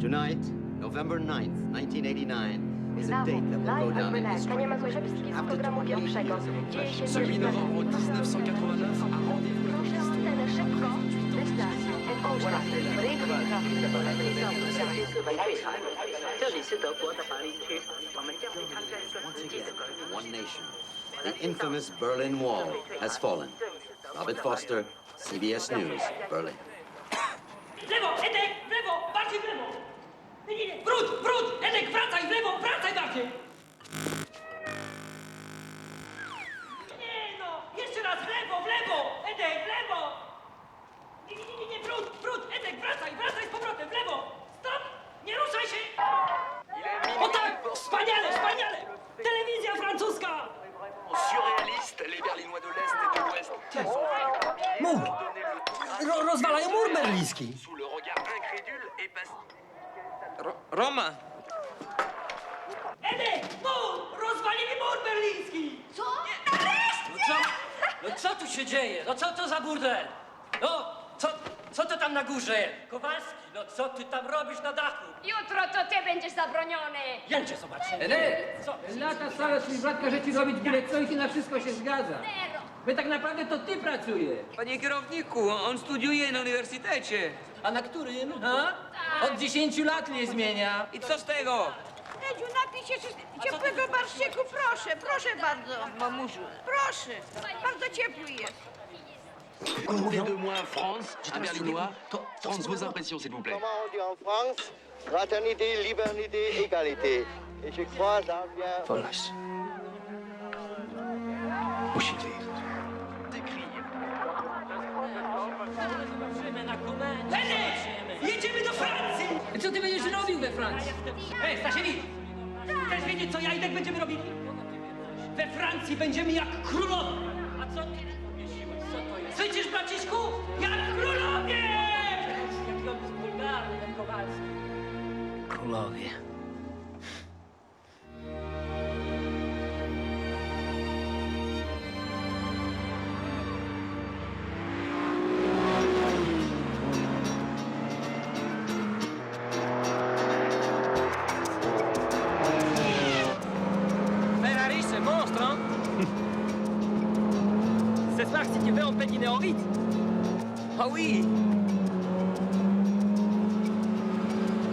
Tonight, November 9th, 1989, is a date that will go down in history. After 28 years of Ce 8 novembre 1989, un rendez-vous One nation. The infamous Berlin Wall has fallen. Robert Foster, CBS News, Berlin. W lewo, Edek, w lewo, bardziej w lewo! Nie, wróć, Edek, wracaj w lewo, wracaj bardziej! Nie no, jeszcze raz w lewo, Edek, w lewo! Nie, wróć, Edek, wracaj z powrotem, w lewo! Stop, nie ruszaj się! O tak, wspaniale! Telewizja francuska! Surréaliste, les Berlinois de l'Est et de l'Ouest sont venus Mur! Rozwalają mur berliński. sous le regard incrédule et passif. Roma! Edek, rozwalili mur berliński! Co? No co tu się dzieje? No co to za burdel? No, co to tam na górze? Kowalski, no co ty tam robisz na dachu? Jutro to ty będziesz zabroniony. Jęcie zobaczymy. Co? Lata stale swój brat każe ci robić byle co i ty na wszystko się zgadza. Zero. Bo tak naprawdę to ty pracujesz. Panie kierowniku, on studiuje na uniwersytecie. A na którym? A? Od 10 lat nie zmienia. I co z tego? Edziu, napij się ciepłego barszczeku, proszę bardzo. Mamusiu. Proszę, bardzo ciepły jest. Écoutez de moi, France, un Berlinois. France, vos impressions, s'il vous plaît. Comment on dit en France? Fraternité, liberté, égalité. Et je crois ça vient... Wolność. Musi wyjechać. Edek, jedziemy do Francji! Co ty będziesz robił we Francji? Ej, Stasiewicz! Chcesz wiedzieć, co ja i Edek będziemy robili? We Francji będziemy jak królowie! A co ty powiesiłeś? Co to jest? Słyszysz, braciszku? Jak królowie! Jaki on jest wulgarny, ten Kowalski. Królowie. Ferrari, c'est monstre, hein? Ce soir, si tu veux, on peut dîner au Ritz. Ah oui!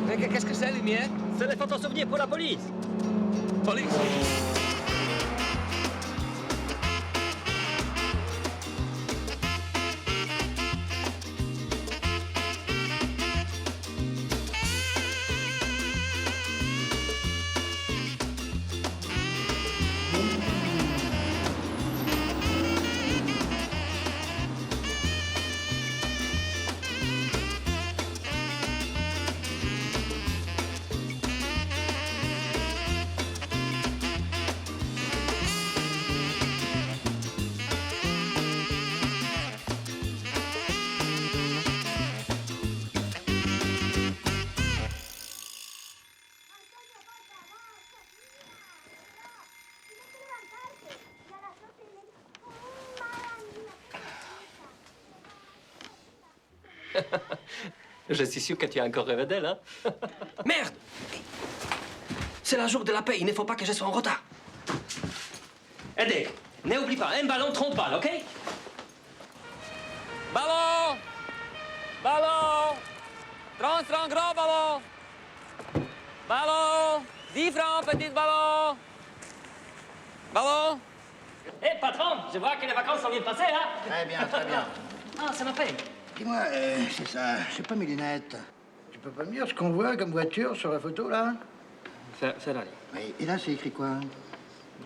Mais qu'est-ce que c'est, lumière? C'est les photosouvenirs pour la police. Police! Je suis sûr que tu as encore rêvé d'elle, hein? Merde! C'est la jour de la paix, il ne faut pas que je sois en retard. Edek, n'oublie pas, un ballon, 30 balles, OK? Ballon! Ballon! 30 francs, gros ballon! Ballon! 10 francs, petit ballon! Ballon! Hé, patron, je vois que les vacances sont bien passées, hein? Très bien, très bien. Ah, ça m'appelle. Dis-moi, c'est ça, c'est pas mes lunettes. Tu peux pas me dire ce qu'on voit comme voiture sur la photo, là? Ferrari, Oui, et là, c'est écrit quoi?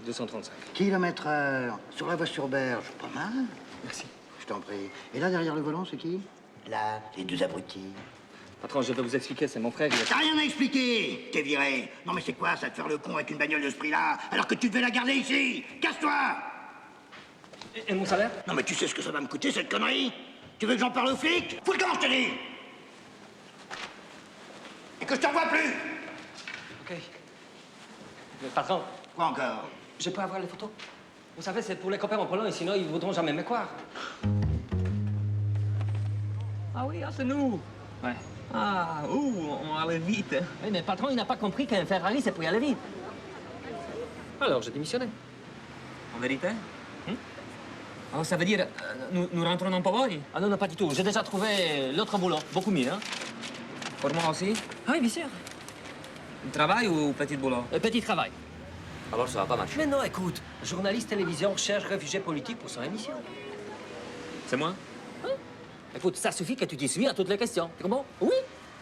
235. Kilomètre-heure, sur la voie sur berge. Pas mal. Merci. Je t'en prie. Et là, derrière le volant, c'est qui? Là, les deux abrutis. Patron, je vais vous expliquer, c'est mon frère. T'as rien à expliquer. T'es viré. Non, mais c'est quoi, ça, de faire le con avec une bagnole de ce prix-là, alors que tu devais la garder ici? Casse-toi! Et mon salaire? Non, mais tu sais ce que ça va me coûter, cette connerie? Tu veux que j'en parle aux flics? Fous le camp, je te dis! Et que je t'en vois plus! OK. Mais patron, Quoi encore? je peux avoir les photos? Vous savez, c'est pour les copains en Pologne, sinon ils voudront jamais me croire. Ah oui, ah, c'est nous. Ouais. Ah, on allait vite. Oui, mais le patron, il n'a pas compris qu'un Ferrari, c'est pour y aller vite. Alors, j'ai démissionné. En vérité? Alors, ça veut dire, nous rentrons en Pologne? Ah non, non, pas du tout. J'ai déjà trouvé l'autre boulot, beaucoup mieux, hein. Pour moi aussi? Ah oui, bien sûr. Travail ou petit boulot? Petit travail. Alors, ça va pas marcher. Mais non, écoute, journaliste télévision cherche réfugié politique pour son émission. C'est moi? Écoute, ça suffit que tu dis oui à toutes les questions. Tu comprends? Oui,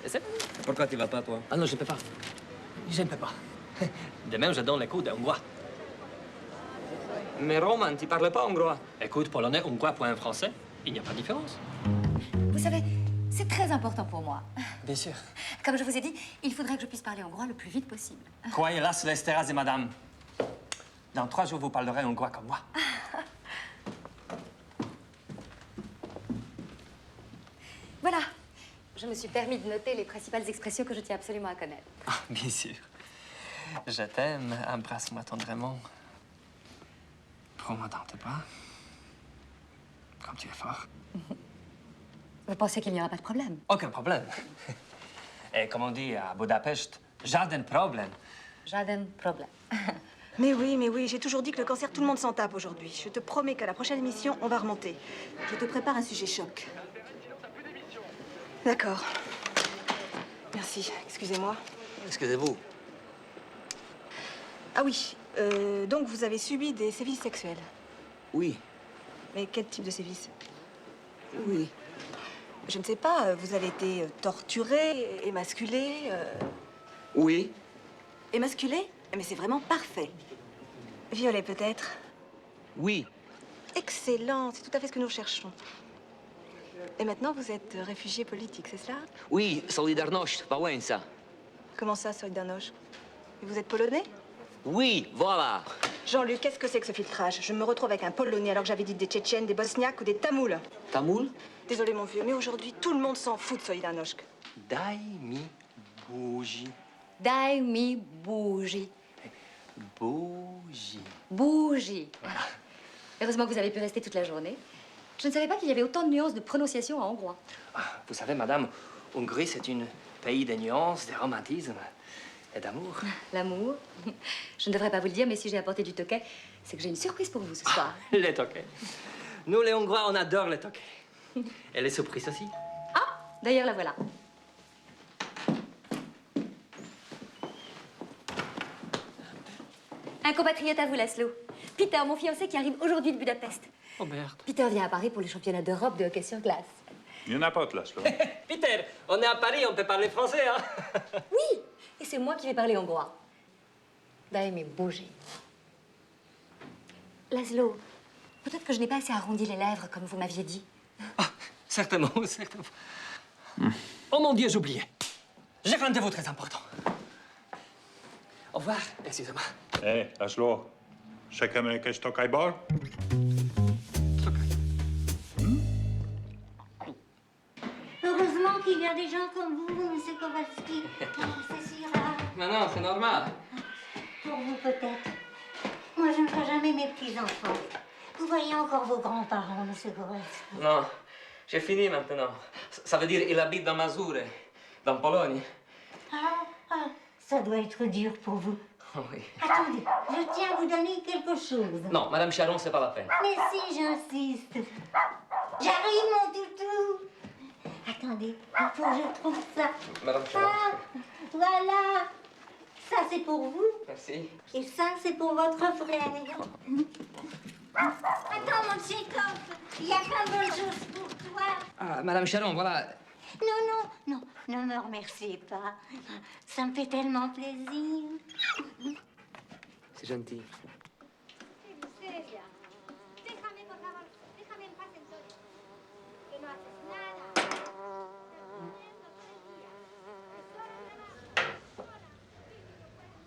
et c'est bon. Pourquoi tu vas pas, toi? Ah non, je ne peux pas. Je ne peux pas. Demain, je donne les cours de hongrois. Mais Roman, tu parles pas hongrois. Écoute, polonais, hongrois pour un français, il n'y a pas de différence. Vous savez, c'est très important pour moi. Bien sûr. Comme je vous ai dit, il faudrait que je puisse parler hongrois le plus vite possible. Croyez-la, Célestéras et madame. Dans 3 jours, vous parlerez hongrois comme moi. Voilà. Je me suis permis de noter les principales expressions que je tiens absolument à connaître. Ah, bien sûr. Je t'aime, embrasse-moi tendrement. Prends-moi dans tes bras. Comme tu es fort. Vous pensez qu'il n'y aura pas de problème? Aucun problème. Et comme on dit à Budapest, jardin problème. Jardin problème. Mais oui, j'ai toujours dit que le cancer, tout le monde s'en tape aujourd'hui. Je te promets qu'à la prochaine émission, on va remonter. Je te prépare un sujet choc. D'accord. Merci, excusez-moi. Excusez-vous. Ah oui, donc vous avez subi des sévices sexuels. Oui. Mais quel type de sévices? Oui. Je ne sais pas, vous avez été torturé, émasculé... Oui. Émasculé? Mais c'est vraiment parfait. Violé peut-être? Oui. Excellent, c'est tout à fait ce que nous cherchons. Et maintenant, vous êtes réfugié politique, c'est cela? Oui, Solidarność, Wałęsa. Comment ça, Solidarność? Et vous êtes polonais? Oui, voilà. Jean-Luc, qu'est-ce que c'est que ce filtrage? Je me retrouve avec un Polonais alors que j'avais dit des Tchétchènes, des Bosniaques ou des Tamouls. Tamoul? Désolé, mon vieux, mais aujourd'hui, tout le monde s'en fout de Solidarność. Daj mi buzi. Daj mi buzi. Buzi. Bougie. Heureusement que vous avez pu rester toute la journée. Je ne savais pas qu'il y avait autant de nuances de prononciation en hongrois. Ah, vous savez, madame, Hongrie, c'est un pays de nuances, de romantisme et d'amour. L'amour. Je ne devrais pas vous le dire, mais si j'ai apporté du toquet, c'est que j'ai une surprise pour vous ce soir. Les toquets. Nous, les Hongrois, on adore les toquets. Et les surprises aussi. Ah, d'ailleurs, la voilà. Un compatriote à vous, Laszlo. Peter, mon fiancé qui arrive aujourd'hui de Budapest. Oh merde. Peter vient à Paris pour les championnats d'Europe de hockey sur glace. Il n'y en a pas de Laszlo. Peter, on est à Paris, on peut parler français, hein? Oui, et c'est moi qui vais parler hongrois. Daj mi buzi. Laszlo, peut-être que je n'ai pas assez arrondi les lèvres, comme vous m'aviez dit. Ah, certainement, certainement. Oh mon Dieu, j'oubliais. J'ai rendez-vous très important. Au revoir, excusez-moi. Hé, Laszlo, chacun a quelque chose bord? Heureusement qu'il y a des gens comme vous, M. Kowalski. C'est si rare. Non, non, c'est normal. Pour vous, peut-être. Moi, je ne ferai jamais mes petits-enfants. Vous voyez encore vos grands-parents, M. Kowalski. Non, j'ai fini maintenant. Ça veut dire il habite dans Mazure, dans Pologne. Ah, ça doit être dur pour vous. Oh, oui. Attendez, je tiens à vous donner quelque chose. Non, Madame Charon, c'est pas la peine. Mais si, j'insiste. J'arrive, mon toutou. Attendez, il faut que je trouve ça. Madame Charon. Ah, voilà. Ça, c'est pour vous. Merci. Et ça, c'est pour votre frère. Attends, mon Tchékov, il y a plein de bonnes choses pour toi. Ah, Madame Charon, voilà. Non, ne me remerciez pas. Ça me fait tellement plaisir. C'est gentil.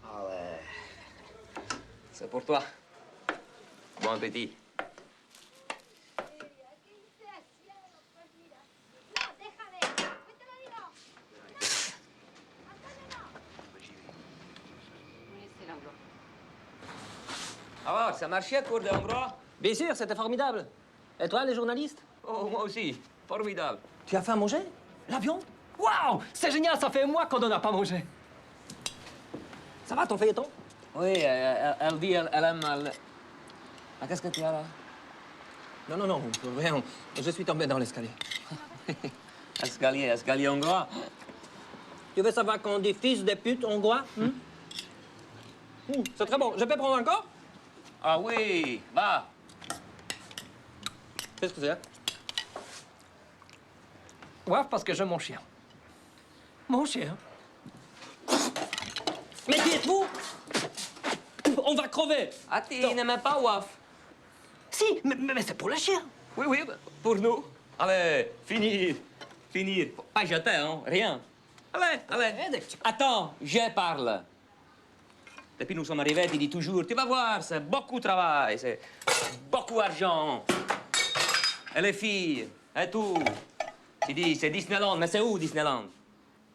Ah ouais. C'est pour toi. Bon appétit. Alors, ça marchait, cours de hongrois? Bien sûr, c'était formidable. Et toi, les journalistes? Oh, moi aussi. Formidable. Tu as fait à manger? L'avion? Waouh, c'est génial, ça fait un mois qu'on n'en a pas mangé. Ça va, ton feuilleton? Oui, elle dit, elle aime... Ah, qu'est-ce que tu as là? Non, non, non, rien. Je suis tombé dans l'escalier. Escalier hongrois. Tu veux savoir qu'on dit fils de pute hongrois? C'est très bon. Je peux prendre encore? Ah oui, va. Qu'est-ce que c'est? Waf, parce que j'aime mon chien. Mon chien? Mais qui êtes-vous? On va crever. Ah, tu n'aimes pas Waf? Si, mais c'est pour le chien. Oui, oui, pour nous. Allez, finir. Pas jeter, hein, rien. Allez. Attends, je parle. Depuis nous sommes arrivés, tu dis toujours, tu vas voir, c'est beaucoup de travail, c'est beaucoup d'argent. Et les filles, et tout. Tu dis, c'est Disneyland, mais c'est où Disneyland?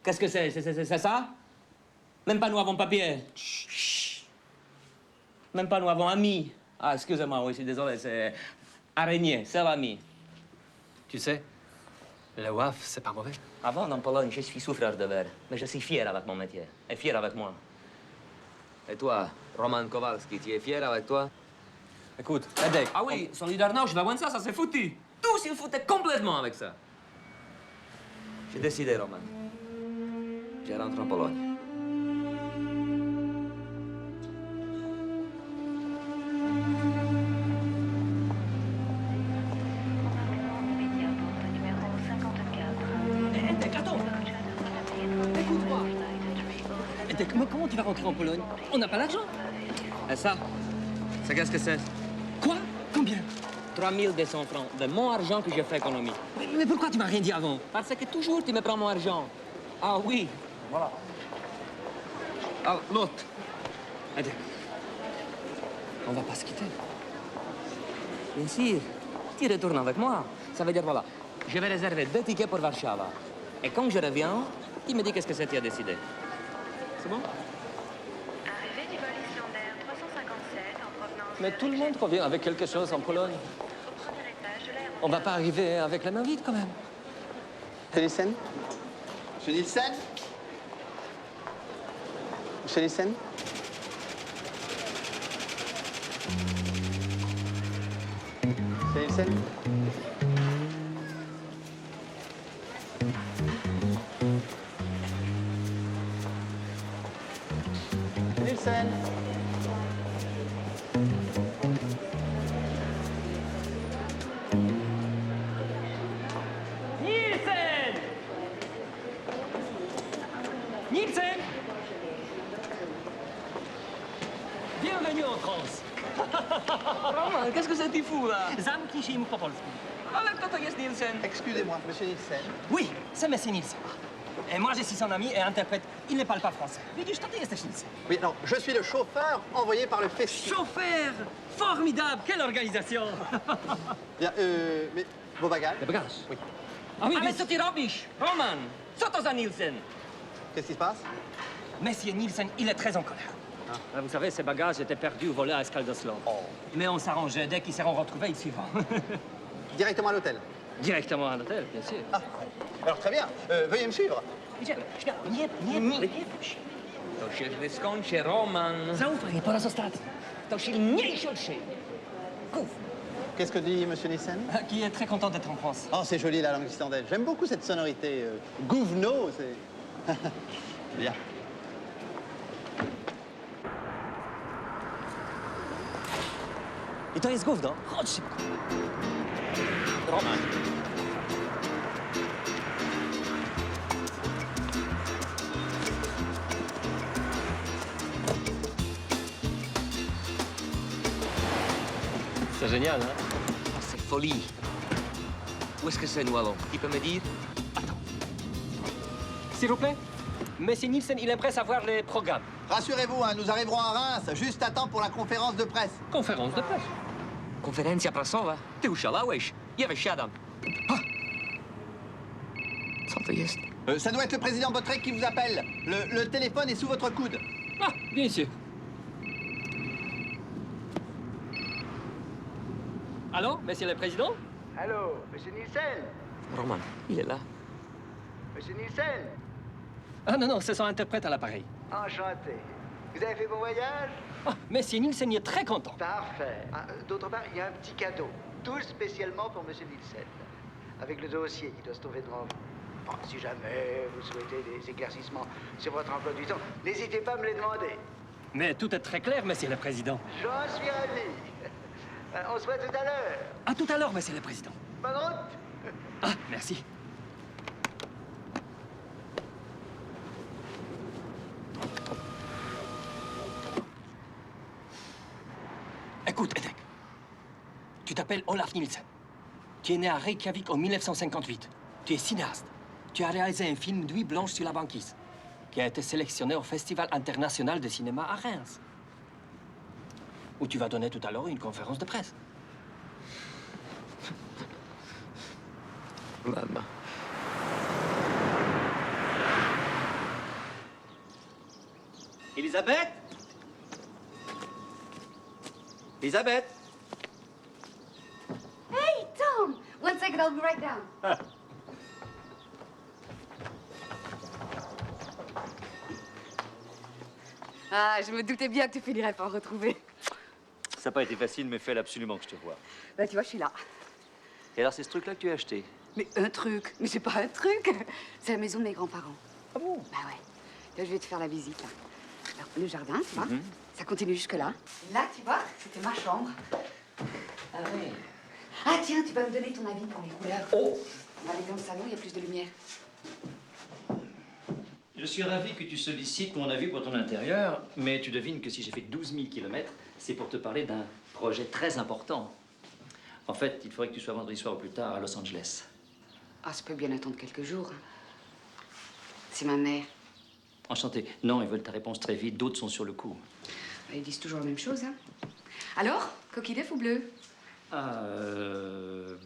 Qu'est-ce que c'est ça? Même pas nous avons papier. Chut. Même pas nous avons amis. Ah, excusez-moi, oui, je suis désolé, c'est araignée, c'est l'ami. Tu sais, le waf, c'est pas mauvais. Avant, en Pologne, je suis souffreur de verre, mais je suis fier avec mon métier, et fier avec moi. Et toi, Roman Kowalski, tu es fier avec toi? Écoute, Edek. Ah oui, Solidarność, la ça s'est foutu. Tous, ils foutaient complètement avec ça. J'ai décidé, Roman. Je rentre en Pologne. Edek, attends. Écoute-moi. Edek, comment tu vas rentrer en Pologne? On n'a pas l'argent. Et ça? C'est qu'est-ce que c'est? Quoi? Combien? 3200 francs de mon argent que j'ai fait économie. Mais pourquoi tu m'as rien dit avant? Parce que toujours tu me prends mon argent. Ah oui, voilà. Ah, l'autre. Edek, on va pas se quitter. Bien sûr. Tu retournes avec moi. Ça veut dire, voilà, je vais réserver 2 tickets pour Warszava. Et quand je reviens, tu me dis qu'est-ce que c'est que tu as décidé. C'est bon? Arrivée du vol islandaire 357 en provenance. Mais tout le monde revient avec quelque chose en Pologne. Au premier étage de l'aéroport. On va pas arriver avec la main vide, quand même. Monsieur Nielsen? Monsieur Nielsen? Monsieur Nielsen? Monsieur Nielsen? Nielsen? Nielsen! Nielsen! Bienvenue en France. Roman, qu'est-ce que c'est que tu fous, là? Zamknij się i mów po polsku. Ale kto to jest Nielsen? Excusez-moi, monsieur Nielsen. Oui, c'est Monsieur Nielsen. Et moi, je suis son ami et interprète. Il ne parle pas français. Widzisz, to ty jesteś Nielsen. Oui, non, je suis le chauffeur envoyé par le festival. Chauffeur! Formidable! Quelle organisation! Bien, mais vos bagages? Les bagages? Oui. Ah oui, Ale co ty robisz? Roman, co to za Nielsen? Qu'est-ce qui se passe? Monsieur Nielsen, il est très en colère. Ah, vous savez, ses bagages étaient perdus ou volés à Skaldoslo. Mais on s'arrangeait. Dès qu'ils seront retrouvés, ils suivront. Directement à l'hôtel. Directement à l'hôtel, bien sûr. Ah, alors très bien. Veuillez me suivre. To się wyskończy, Roman. Zaufaj, pora zostać. To silniejszy od siebie. Qu'est-ce que dit monsieur Nielsen? Qui est très content d'être en France. Oh, c'est joli la langue islandaise. J'aime beaucoup cette sonorité. Gouvenot, c'est... Bien. I to jest gówno. Chodź szybko. Roman. C'est génial, hein? Ah, c'est folie. Où est-ce que c'est, nous allons? Tu peux me dire? S'il vous plaît, Monsieur Nielsen, il aimerait savoir les programmes. Rassurez-vous, hein, nous arriverons à Reims juste à temps pour la conférence de presse. Conférence de presse. Konferencja prasowa? Ty oszalałeś? Ja wysiadam. Co to jest? Ça doit être le président Bottrek qui vous appelle. Le téléphone est sous votre coude. Ah, bien sûr. Allô, Monsieur le Président? Allô, monsieur Nielsen? Roman, il est là. Monsieur Nielsen. Ah non, non, c'est son interprète à l'appareil. Enchanté. Vous avez fait bon voyage? Oh, Monsieur Nielsen il est très content. Parfait. Ah, d'autre part, il y a un petit cadeau. Tout spécialement pour Monsieur Nielsen. Avec le dossier qui doit se trouver devant vous. Bon, si jamais vous souhaitez des éclaircissements sur votre emploi du temps, n'hésitez pas à me les demander. Mais tout est très clair, Monsieur le Président. J'en suis ravi. On se voit tout à l'heure. À tout à l'heure, Monsieur le Président. Bonne route. Ah, merci. Écoute, Edek. Tu t'appelles Olaf Nielsen. Tu es né à Reykjavik en 1958. Tu es cinéaste. Tu as réalisé un film Nuit blanche sur la banquise, qui a été sélectionné au Festival international de cinéma à Reims, où tu vas donner tout à l'heure une conférence de presse. Maman. Elisabeth? Elisabeth? Hey, Tom! 1 second, I'll be right down. Ah, je me doutais bien que tu finirais par en retrouver. Ça n'a pas été facile, mais fais absolument que je te vois. Bah, tu vois, je suis là. Et alors, c'est ce truc-là que tu as acheté? Mais un truc? Mais c'est pas un truc! C'est la maison de mes grands-parents. Ah bon? Bah ouais. Là, je vais te faire la visite, là. Alors, le jardin, tu vois, Mhm. ça continue jusque-là. Là, tu vois, c'était ma chambre. Ah oui. Ah, tiens, tu vas me donner ton avis pour les couleurs. Oh! On va aller dans le salon, il y a plus de lumière. Je suis ravi que tu sollicites mon avis pour ton intérieur, mais tu devines que si j'ai fait 12 000 kilomètres, c'est pour te parler d'un projet très important. En fait, il faudrait que tu sois vendredi soir ou plus tard à Los Angeles. Ah, ça peut bien attendre quelques jours. C'est ma mère. Enchanté. Non, ils veulent ta réponse très vite, d'autres sont sur le coup. Ils disent toujours la même chose, hein. Alors, coquille d'œuf ou bleu? Ah,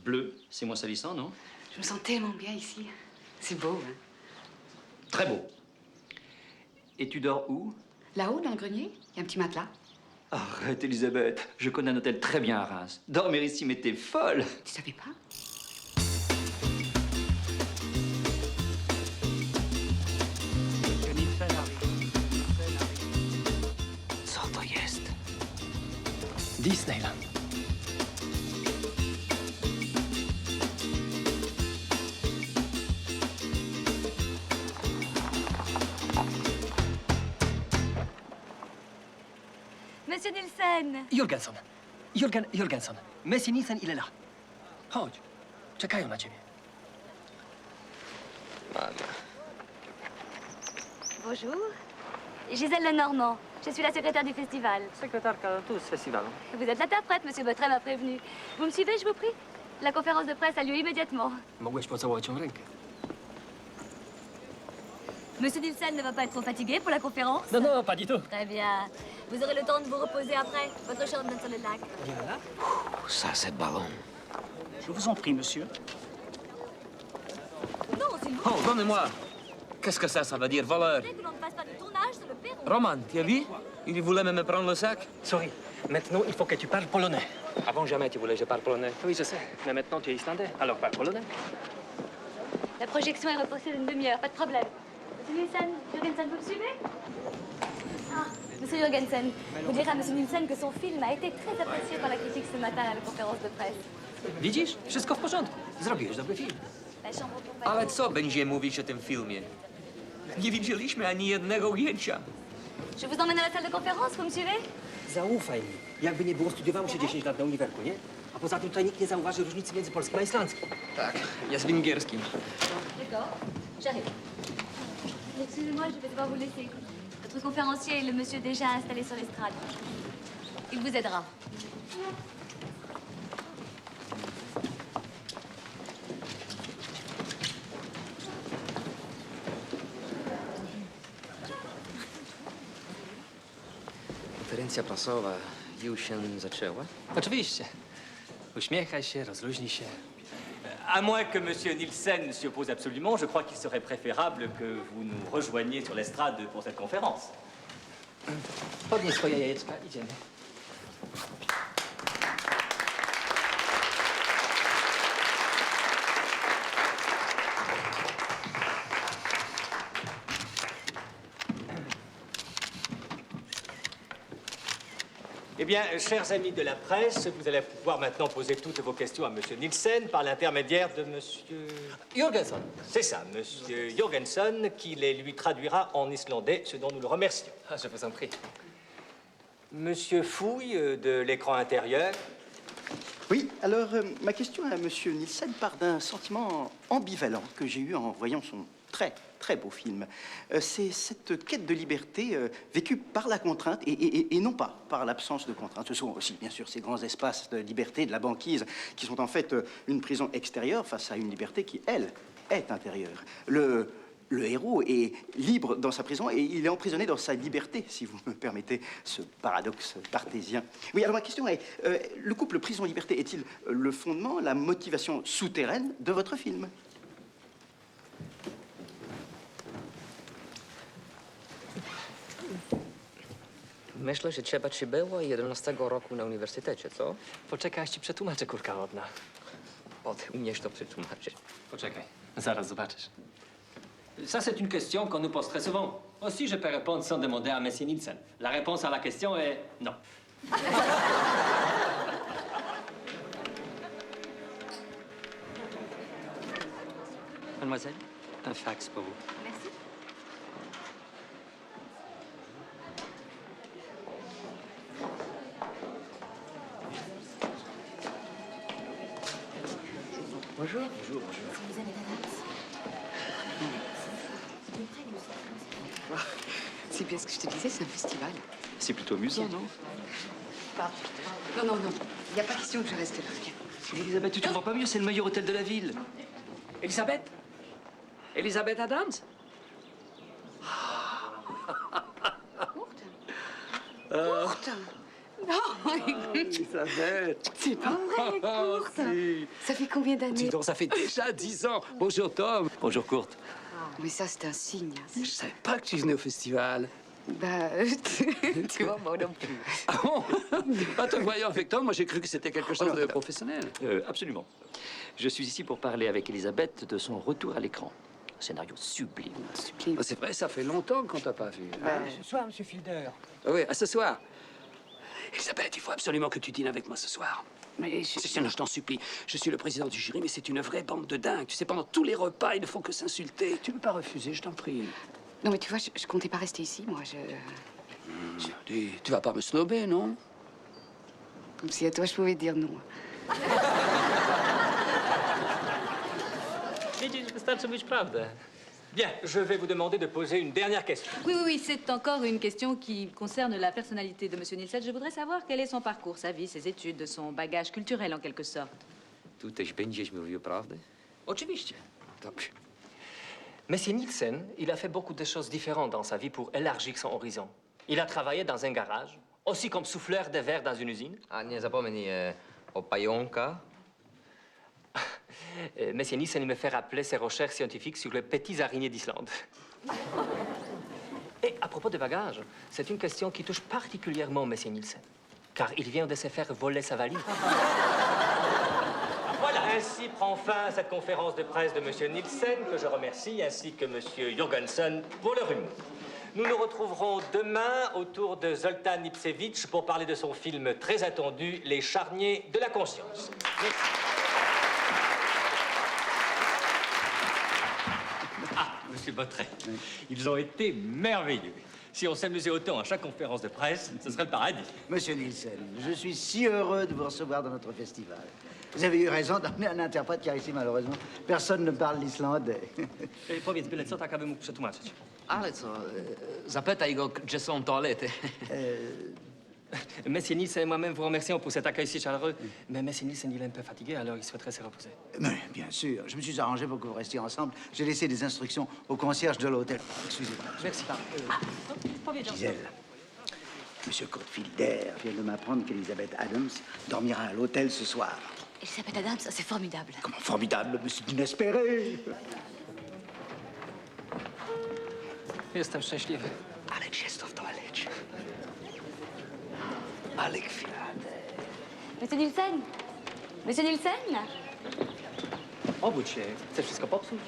bleu, c'est moins salissant, non? Je me sens tellement bien ici. C'est beau, hein. Très beau. Et tu dors où? Là-haut, dans le grenier, il y a un petit matelas. Arrête, Elisabeth. Je connais un hôtel très bien à Reims. Dormir ici, mais t'es folle. Tu savais pas? Co to jest? Disneyland. Monsieur Nielsen! Jorgenson. Jorgenson. Messi Nielsen, il est là. Chodź. Czekają na ciebie. Bonjour. Gisèle Lenormand. Je suis la secrétaire du festival. Sekretarka tu z festiwalu. Vous êtes l'interprète, monsieur Botret m'a prévenu. Vous me suivez, je vous prie? La conférence de presse a lieu immédiatement. Mogłeś pocałować ją rękę. Monsieur Nielsen ne va pas être trop fatigué pour la conférence? Non, non, pas du tout. Très bien. Vous aurez le temps de vous reposer après. Votre chambre donne sur le lac. Ça, c'est ballon. Je vous en prie, monsieur. Non, s'il vous Oh, donnez-moi. Qu'est-ce que ça veut dire, voleur? plaît, que l'on ne fasse pas de tournage sur le perron. Roman, tu as vu? Il voulait même me prendre le sac. Sorry. Maintenant, il faut que tu parles polonais. Avant jamais tu voulais que je parle polonais. Oui, je sais. Mais maintenant, tu es islandais. Alors, parle polonais. La projection est reportée d'une demi-heure, pas de problème. Monsieur Nielsen, Jorgensen, vous me suivez? Ah, monsieur Jorgensen, vous direz à monsieur Nielsen que son film a été très apprécié par la critique ce matin à la conférence de presse. Widzisz? Wszystko w porządku. Zrobiłeś dobry film. La chambre pour Ale co będzie mówić o tym filmie? Nie widzieliśmy ani jednego ujęcia. Je vous emmène à la salle de conférence, vous me suivez? Zaufaj mi. Jakby nie było, studiowało się 10 lat na uniwerku, nie? A poza tym tutaj nikt nie zauważy różnicy między polskim a islandzkim. Tak, ja z węgierskim. D'accord, j'arrive. Excusez-moi, je vais devoir vous laisser. Notre conférencier est le monsieur déjà installé sur l'estrade. Il vous aidera. Konferencja prasowa już się zaczęła? Oczywiście. Uśmiechaj się, rozluźnij się. À moins que Monsieur Nielsen s'y oppose absolument, je crois qu'il serait préférable que vous nous rejoigniez sur l'estrade pour cette conférence. Podnieś swoje jajeczka, idziemy. bien, chers amis de la presse, vous allez pouvoir maintenant poser toutes vos questions à Monsieur Nielsen par l'intermédiaire de Monsieur... Jorgensen. C'est ça, Monsieur Jorgensen, qui les lui traduira en islandais, ce dont nous le remercions. Ah, je vous en prie. Monsieur Fouille, de l'écran intérieur. Oui, alors ma question à Monsieur Nielsen part d'un sentiment ambivalent que j'ai eu en voyant son très beau film. C'est cette quête de liberté vécue par la contrainte et non pas par l'absence de contrainte. Ce sont aussi, bien sûr, ces grands espaces de liberté, de la banquise, qui sont en fait une prison extérieure face à une liberté qui, elle, est intérieure. Le héros est libre dans sa prison et il est emprisonné dans sa liberté, si vous me permettez ce paradoxe cartésien. Oui, alors ma question est, le couple prison-liberté est-il le fondement, la motivation souterraine de votre film? Myślę, że trzeba ci było 11 roku na uniwersytecie, co? Poczekaj, aż ci przetłumaczę, kurka wodna. Umiesz to przetłumaczyć. Poczekaj, zaraz zobaczysz. Ça, c'est une question qu'on nous pose très souvent. Aussi, je peux répondre sans demander à Monsieur Nielsen. La réponse à la question est non. Mademoiselle, un fax pour vous. Merci. Bonjour. Bonjour, bonjour. C'est bien ce que je te disais, c'est un festival. C'est plutôt amusant, non? Non, il n'y a pas question que je reste là. Viens. Elisabeth, tu trouves pas mieux? C'est le meilleur hôtel de la ville. Elisabeth? Elisabeth Adams? Courte. Non, Elisabeth. c'est pas vrai, Courte. Ça fait combien d'années? Dis donc, ça fait déjà 10 ans. Bonjour, Tom. Bonjour, Courte. Mais ça, c'est un signe. Je savais pas que tu venais au festival. Bah, tu vois, moi non plus. Ah bon? En te voyant avec Tom, moi j'ai cru que c'était quelque chose de professionnel. Absolument. Je suis ici pour parler avec Elisabeth de son retour à l'écran. Un scénario sublime. Ah, c'est vrai, ça fait longtemps qu'on t'a pas vu. Hein? Ce soir, Monsieur Fielder. Ah oui, à ce soir. Elisabeth, il faut absolument que tu dînes avec moi ce soir. Mais je t'en supplie. Je suis le président du jury, mais c'est une vraie bande de dingues. Tu sais, pendant tous les repas, ils ne font que s'insulter. Tu ne peux pas refuser, je t'en prie. Non, mais tu vois, je comptais pas rester ici, moi. Tu vas pas me snober, non? Comme si à toi, je pouvais dire non. Widzisz, wystarczy być prawdę. Bien, je vais vous demander de poser une dernière question. Oui, c'est encore une question qui concerne la personnalité de Monsieur Nielsen. Je voudrais savoir quel est son parcours, sa vie, ses études, son bagage culturel en quelque sorte. Tu też będziesz mówił prawdę? Oczywiście. Dobrze. Monsieur Nielsen, il a fait beaucoup de choses différentes dans sa vie pour élargir son horizon. Il a travaillé dans un garage, aussi comme souffleur de verre dans une usine. A nie zapomnij o pająka. Monsieur Nielsen me fait rappeler ses recherches scientifiques sur les petits araignées d'Islande. Et à propos de bagages, c'est une question qui touche particulièrement Monsieur Nielsen, car il vient de se faire voler sa valise. Voilà, ainsi prend fin cette conférence de presse de Monsieur Nielsen, que je remercie, ainsi que Monsieur Jorgensen pour leur humour. Nous nous retrouverons demain autour de Zoltan Ipsevich pour parler de son film très attendu, Les Charniers de la Conscience. Merci. Monsieur Bottret, ils ont été merveilleux. Si on s'amusait autant à chaque conférence de presse, ce serait le paradis. Monsieur Nielsen, je suis si heureux de vous recevoir dans notre festival. Vous avez eu raison d'emmener un interprète, car ici, malheureusement, personne ne parle l'islandais. Powiedz byle co, tak aby mógł przetłumaczyć. Ale co, zapytaj go, gdzie są toalety. Monsieur Nielsen et moi-même vous remercions pour cet accueil si chaleureux. Mais Monsieur Nielsen, il est un peu fatigué, alors il souhaiterait se reposer. Mais bien sûr, je me suis arrangé pour que vous restiez ensemble. J'ai laissé des instructions au concierge de l'hôtel. Excusez-moi. Merci. Gisèle, Monsieur Courtfielder vient de m'apprendre qu'Elisabeth Adams dormira à l'hôtel ce soir. Elisabeth Adams, c'est formidable. Comment formidable, mais c'est inespéré. Jestem szczęśliwy. Ale gdzie w toalecie? Ale chwilę. Monsieur Nielsen? Monsieur Nielsen? Obudź się. Chcesz wszystko popsuć?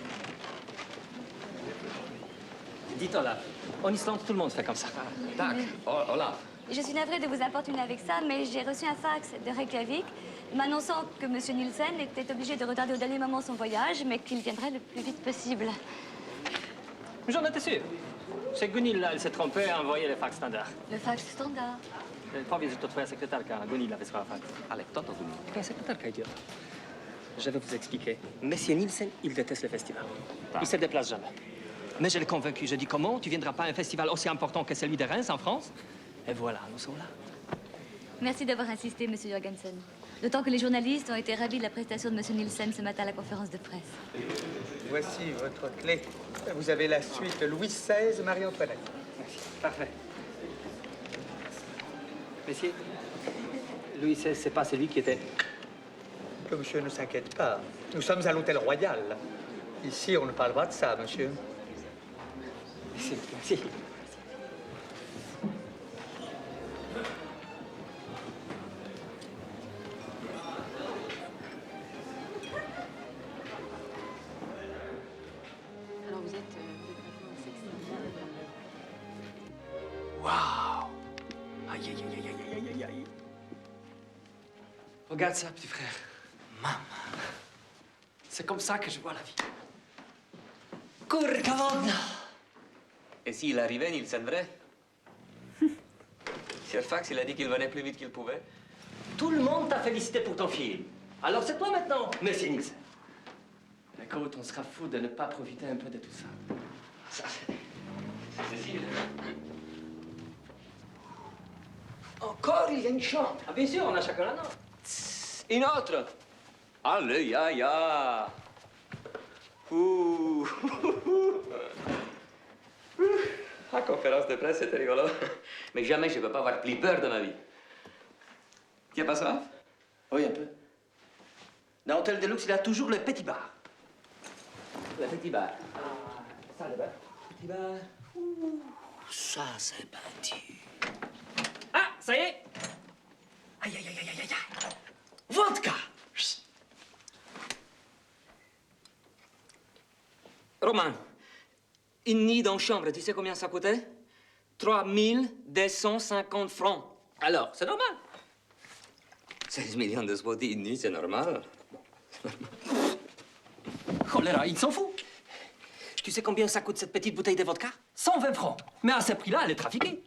Dites Olaf. On Islande, tout le monde fait comme ça. Tak, Olaf. Je suis navrée de vous importuner avec ça, mais j'ai reçu un fax de Reykjavik m'annonçant que M. Nielsen était obligé de retarder au dernier moment son voyage, mais qu'il viendrait le plus vite possible. J'en étais sûr. C'est Gunhild, là, elle s'est trompée et a envoyé le fax standard. Le fax standard. Powiedz, że to twoja sekretarka, Gunilla wysłała fax. Ale kto to Gunilla? Twoja sekretarka, idiot. Je vais vous expliquer. Monsieur Nielsen, il déteste le festival. Il se déplace jamais. Mais je l'ai convaincu. Je dis comment? Tu viendras pas à un festival aussi important que celui de Reims en France? Et voilà, nous sommes là. Merci d'avoir insisté, M. Jorgensen. D'autant que les journalistes ont été ravis de la prestation de M. Nielsen ce matin à la conférence de presse. Voici votre clé. Vous avez la suite Louis XVI, Marie-Antoinette. Merci. Parfait. Messieurs, Louis XVI, c'est pas celui qui était... Que monsieur ne s'inquiète pas. Nous sommes à l'hôtel Royal. Ici, on ne parle pas de ça, monsieur. Merci, merci. Alors vous êtes... Waouh! Aïe, aïe, aïe, aïe, aïe, aïe, aïe. Regarde ça, petit frère. Maman. C'est comme ça que je vois la vie. Kurkavon! Et s'il arrivait, Nielsen, vrai? Sur fax, il a dit qu'il venait plus vite qu'il pouvait. Tout le monde t'a félicité pour ton film. Alors c'est toi maintenant, monsieur Nielsen. Écoute, on sera fou de ne pas profiter un peu de tout ça. Ça, c'est Cécile. Encore, il y a une chambre. Ah, bien sûr, on a chacun la nôtre. Une autre. Allez, ya, ya. Ouh. La conférence de presse, c'était rigolo. Mais jamais je ne peux pas avoir plus peur de ma vie. Tu n'as pas soif? Oui, un peu. Dans l'hôtel Deluxe, il y a toujours le petit bar. Le petit bar. Ça, le bar. Petit bar. Ouh, ça, c'est parti. Ah, ça y est! Aïe, aïe, aïe, aïe, aïe, aïe. Vodka! Chut. Roman, une nuit dans chambre, tu sais combien ça coûtait? 3250 francs. Alors, c'est normal. 16 millions de spotty une nuit, c'est normal. Choléra, il s'en fout. Tu sais combien ça coûte cette petite bouteille de vodka? 120 francs. Mais à ce prix-là, elle est trafiquée.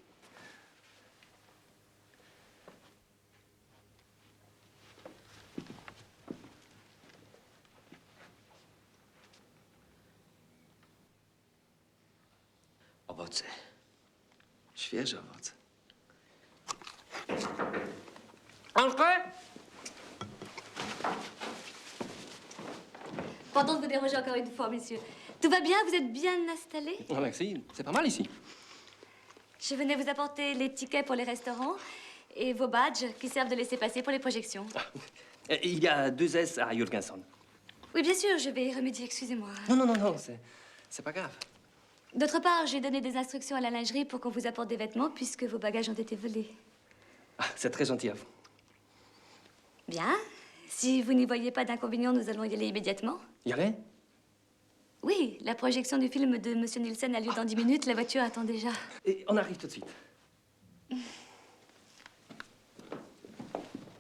Owoce. Świeże owoce. Entrez! Pardon de vous déranger encore une fois, messieurs. Tout va bien? Vous êtes bien installés? Oh, merci. C'est pas mal ici. Je venais vous apporter les tickets pour les restaurants et vos badges qui servent de laisser-passer pour les projections. Il y a 2 S à Jurgenson. Oui, bien sûr, je vais y remédier, excusez-moi. Non, non, non, non, c'est pas grave. D'autre part, j'ai donné des instructions à la lingerie pour qu'on vous apporte des vêtements puisque vos bagages ont été volés. Ah, c'est très gentil à vous. Bien. Si vous n'y voyez pas d'inconvénient, nous allons y aller immédiatement. Y aller? Oui, la projection du film de M. Nielsen a lieu dans 10 minutes. La voiture attend déjà. Et on arrive tout de suite.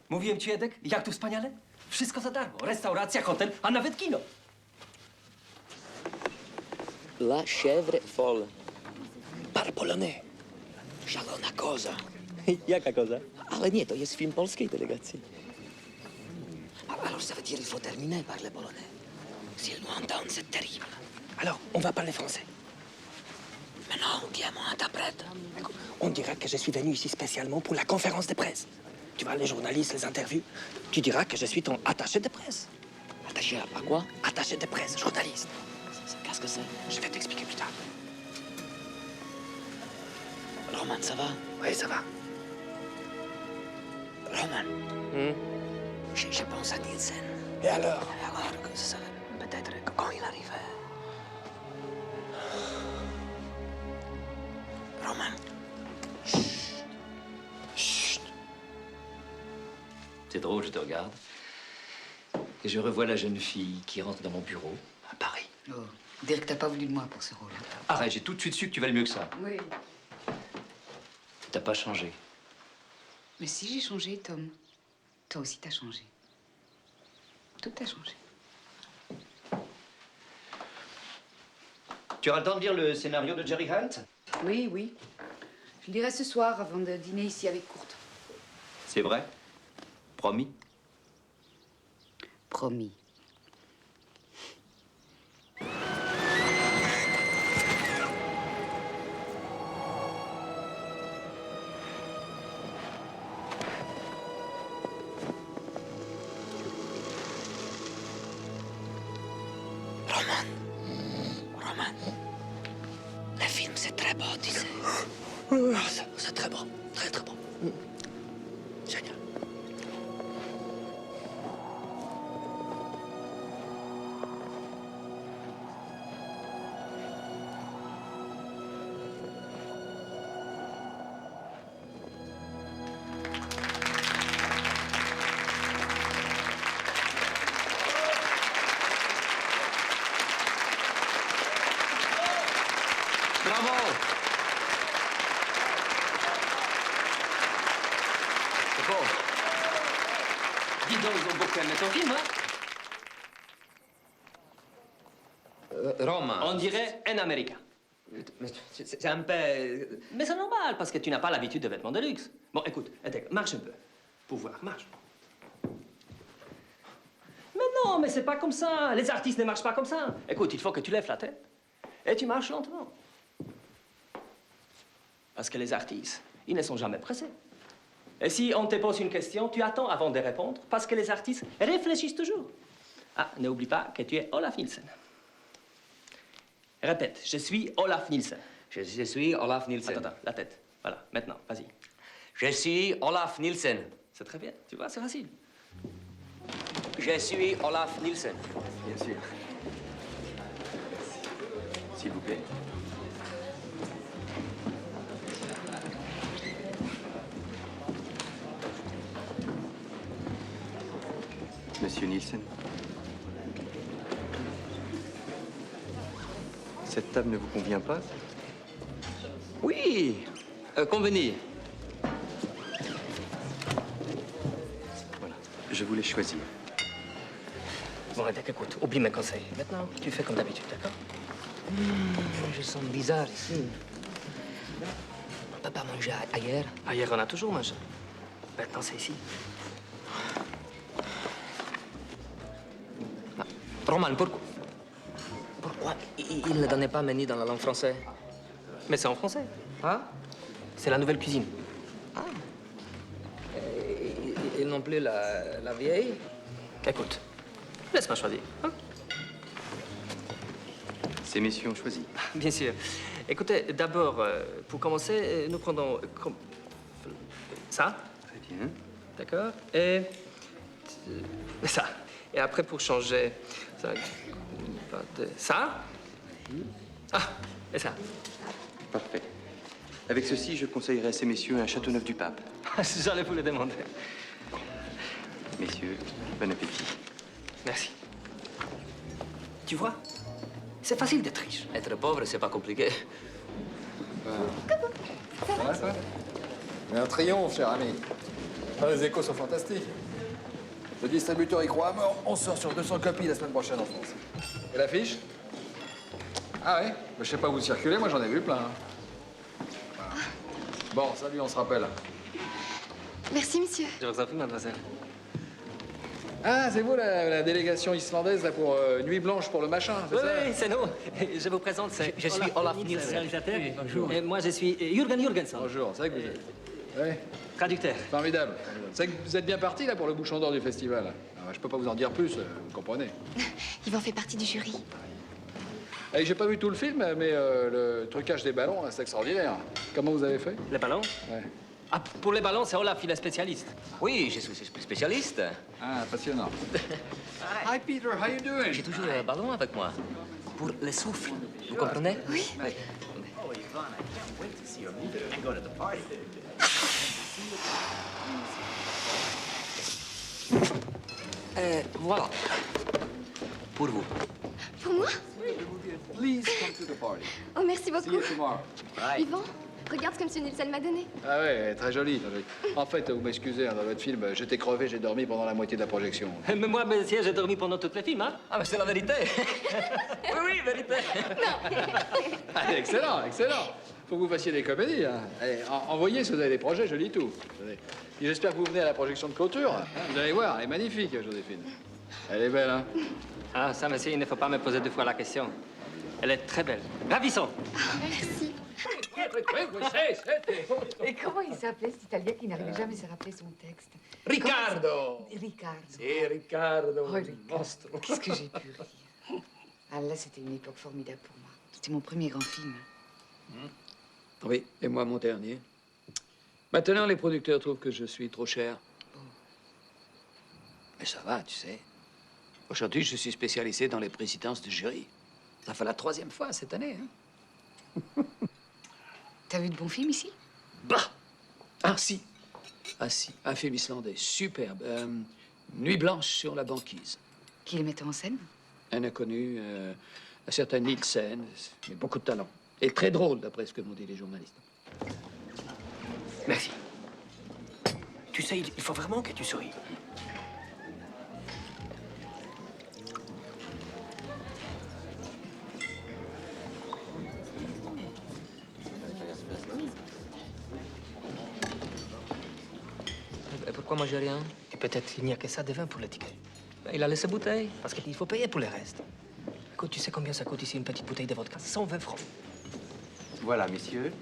Mówiłem ci, Edek, jak tu wspaniale? Wszystko za darmo. Restauracja, hotel, a nawet kino. La chèvre folle. Par polonais. Szalona koza. Jaka koza? Ale nie, to jest film polskiej delegacji. Alors ça veut dire qu'il faut terminer par le polonais. S'ils nous entendent, c'est terrible. Alors, on va parler français. Maintenant, qui est mon interprète? Écoute, on dira que je suis venu ici spécialement pour la conférence de presse. Tu vois, les journalistes, les interviews. Tu diras que je suis ton attaché de presse. Attaché à quoi? Attaché de presse, journaliste. Qu'est-ce que c'est? Je vais t'expliquer plus tard. Roman, ça va? Oui, ça va. Roman, je pense à Nielsen. Et alors? Alors que ça, peut-être que quand il arrivait... Roman. Chut. C'est drôle, je te regarde. Et je revois la jeune fille qui rentre dans mon bureau, à Paris. Oh, dire que t'as pas voulu de moi pour ce rôle. Arrête, j'ai tout de suite su que tu valais mieux que ça. Oui. T'as pas changé. Mais si j'ai changé, Tom, toi aussi t'as changé. Tout a changé. Tu auras le temps de lire le scénario de Jerry Hunt? Oui, oui. Je le lirai ce soir avant de dîner ici avec Kurt. C'est vrai? Promis? Promis. Roman, le film c'est très beau, tu sais. C'est très beau, très très beau. Génial. Bravo! C'est beau. Dis donc, ils ont beaucoup aimé ton film, hein? Roma. On dirait un Américain. C'est un peu... Mais c'est normal, parce que tu n'as pas l'habitude de vêtements de luxe. Bon, écoute, marche un peu. Pour voir, marche. Mais non, mais c'est pas comme ça. Les artistes ne marchent pas comme ça. Écoute, il faut que tu lèves la tête et tu marches lentement. Parce que les artistes, ils ne sont jamais pressés. Et si on te pose une question, tu attends avant de répondre, parce que les artistes réfléchissent toujours. Ah, n'oublie pas que tu es Olaf Nielsen. Répète, je suis Olaf Nielsen. Je suis Olaf Nielsen. Attends, la tête. Voilà, maintenant, vas-y. Je suis Olaf Nielsen. C'est très bien, tu vois, c'est facile. Je suis Olaf Nielsen. Bien sûr. S'il vous plaît. Monsieur Nielsen. Cette table ne vous convient pas? Oui, convenu. Voilà, je voulais choisir. Bon, écoute, oublie mes conseils. Maintenant, tu fais comme d'habitude, d'accord? Je sens bizarre ici. On peut pas manger ailleurs? Ailleurs, on a toujours mangé. Maintenant, c'est ici. Roman, pourquoi il ne donnait pas un menu dans la langue française? Mais c'est en français. Hein? C'est la nouvelle cuisine. Ah. Et non plus la vieille? Écoute, laisse-moi choisir. Hein? Ces messieurs ont choisi. Bien sûr. Écoutez, d'abord, pour commencer, nous prenons ça. Très bien. D'accord? Et ça. Et après, pour changer, ça. Ah, et ça. Parfait. Avec ceci, je conseillerais à ces messieurs un Châteauneuf-du-Pape. J'allais vous le demander. Messieurs, bon appétit. Merci. Tu vois, c'est facile d'être riche. Être pauvre, c'est pas compliqué. Ça va, ça? Mais un triomphe, cher ami. Ah, les échos sont fantastiques. Le distributeur y croit à mort. On sort sur 200 copies la semaine prochaine en France. Et l'affiche? Ah ouais? Je sais pas où vous circulez, moi j'en ai vu plein. Voilà. Bon, salut, on se rappelle. Merci, monsieur. Je vous en prie, mademoiselle. Ah, c'est vous la délégation islandaise là, pour Nuit Blanche pour le machin, c'est ça? Oui, c'est nous. Je vous présente, Je suis Olaf Nielsen. réalisateur. Bonjour. Et moi, je suis Jürgen Jürgensen. Bonjour, c'est vrai que vous êtes... Ouais. Traducteur. Formidable. C'est vrai que vous êtes bien parti là pour le bouchon d'or du festival. Ah, je peux pas vous en dire plus, vous comprenez. Yvan fait partie du jury. Et j'ai pas vu tout le film, mais le trucage des ballons, c'est extraordinaire. Comment vous avez fait? Les ballons? Ouais. Ah, pour les ballons, c'est Olaf, il est spécialiste. Oui, je suis spécialiste. Ah, passionnant. Hi Peter, how you doing? J'ai toujours un ballon avec moi. Pour le souffle. Vous comprenez? Oui. Oh, Yvonne, I can't wait to see your movie and go to the party. Voilà. Pour vous. Pour moi? Please come to the party. Oh, merci beaucoup. See you tomorrow. Yvan, Regarde ce que M. Nielsen m'a donné. Ah ouais, très joli, très joli. En fait, vous m'excusez, hein, dans votre film, j'étais crevé, j'ai dormi pendant la moitié de la projection. Mais moi, monsieur, j'ai dormi pendant tout le film, hein? Ah, mais c'est la vérité. Oui, oui, vérité. Ah, excellent, excellent. Faut que vous fassiez des comédies. Hein. Allez, envoyez si vous avez des projets, je lis tout. Et j'espère que vous venez à la projection de clôture. Hein. Vous allez voir, elle est magnifique, Joséphine. Elle est belle, hein? Ah, ça, monsieur, il ne faut pas me poser deux fois la question. Elle est très belle. Ravissant. Merci. Et comment il s'appelait, cet Italien qui n'arrivait jamais à se rappeler son texte? Riccardo. Riccardo. C'est Riccardo, Oh, Riccardo. monstre. Qu'est-ce que j'ai pu rire. Ah là, c'était une époque formidable pour moi. C'était mon premier grand film. Oui, et moi mon dernier. Maintenant, les producteurs trouvent que je suis trop cher. Mais ça va, tu sais. Aujourd'hui, je suis spécialisé dans les présidences de jury. Ça fait la 3e fois cette année, hein. T'as vu de bons films ici? Bah! Ah si. Ah si, un film islandais, superbe. Nuit blanche sur la banquise. Qui les mettait en scène? Un inconnu, un certain Nielsen, mais beaucoup de talent. Et très drôle, d'après ce que m'ont dit les journalistes. Merci. Tu sais, il faut vraiment que tu souris. Et pourquoi moi j'ai rien? Et peut-être qu'il n'y a que ça de vin pour le ticket. Ben, il a laissé bouteille. Parce qu'il faut payer pour le reste. Écoute, tu sais combien ça coûte ici une petite bouteille de vodka? 120 francs. Voilà, messieurs.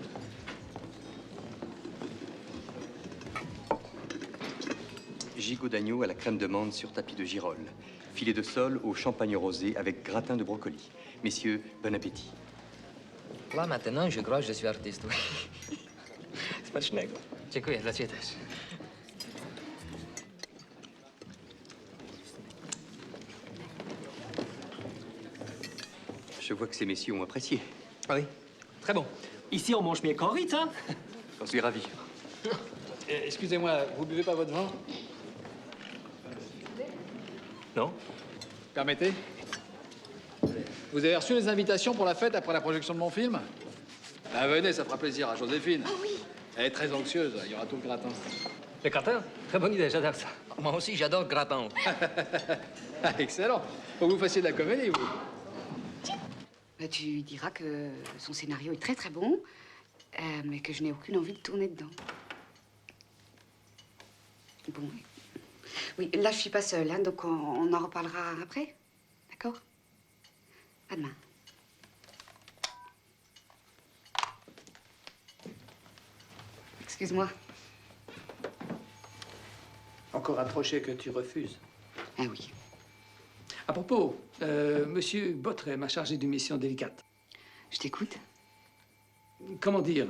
Gigot d'agneau à la crème de menthe sur tapis de girolles. Filet de sole au champagne rosé avec gratin de brocoli. Messieurs, bon appétit. Là, maintenant, je crois que je suis artiste, oui. Smacznego. Dziękuję, dla ciebie też. Je vois que ces messieurs ont apprécié. Ah oui, très bon. Ici, on mange mieux qu'en Ritz, hein? J'en suis ravi. Excusez-moi, vous buvez pas votre vin? Non. Permettez? Vous avez reçu les invitations pour la fête après la projection de mon film? Ah, venez, ça fera plaisir à Joséphine. Ah oui. Elle est très anxieuse, il y aura tout le gratin. Le gratin? Très bonne idée, j'adore ça. Moi aussi, j'adore gratin. Ah, excellent. Faut que vous fassiez de la comédie, vous. Ben, tu diras que son scénario est très très bon, mais que je n'ai aucune envie de tourner dedans. Bon, oui, là je suis pas seule, hein, donc on en reparlera après, d'accord? À demain. Excuse-moi. Encore un projet que tu refuses. Ah oui. À propos, Monsieur Bottret m'a chargé d'une mission délicate. Je t'écoute. Comment dire?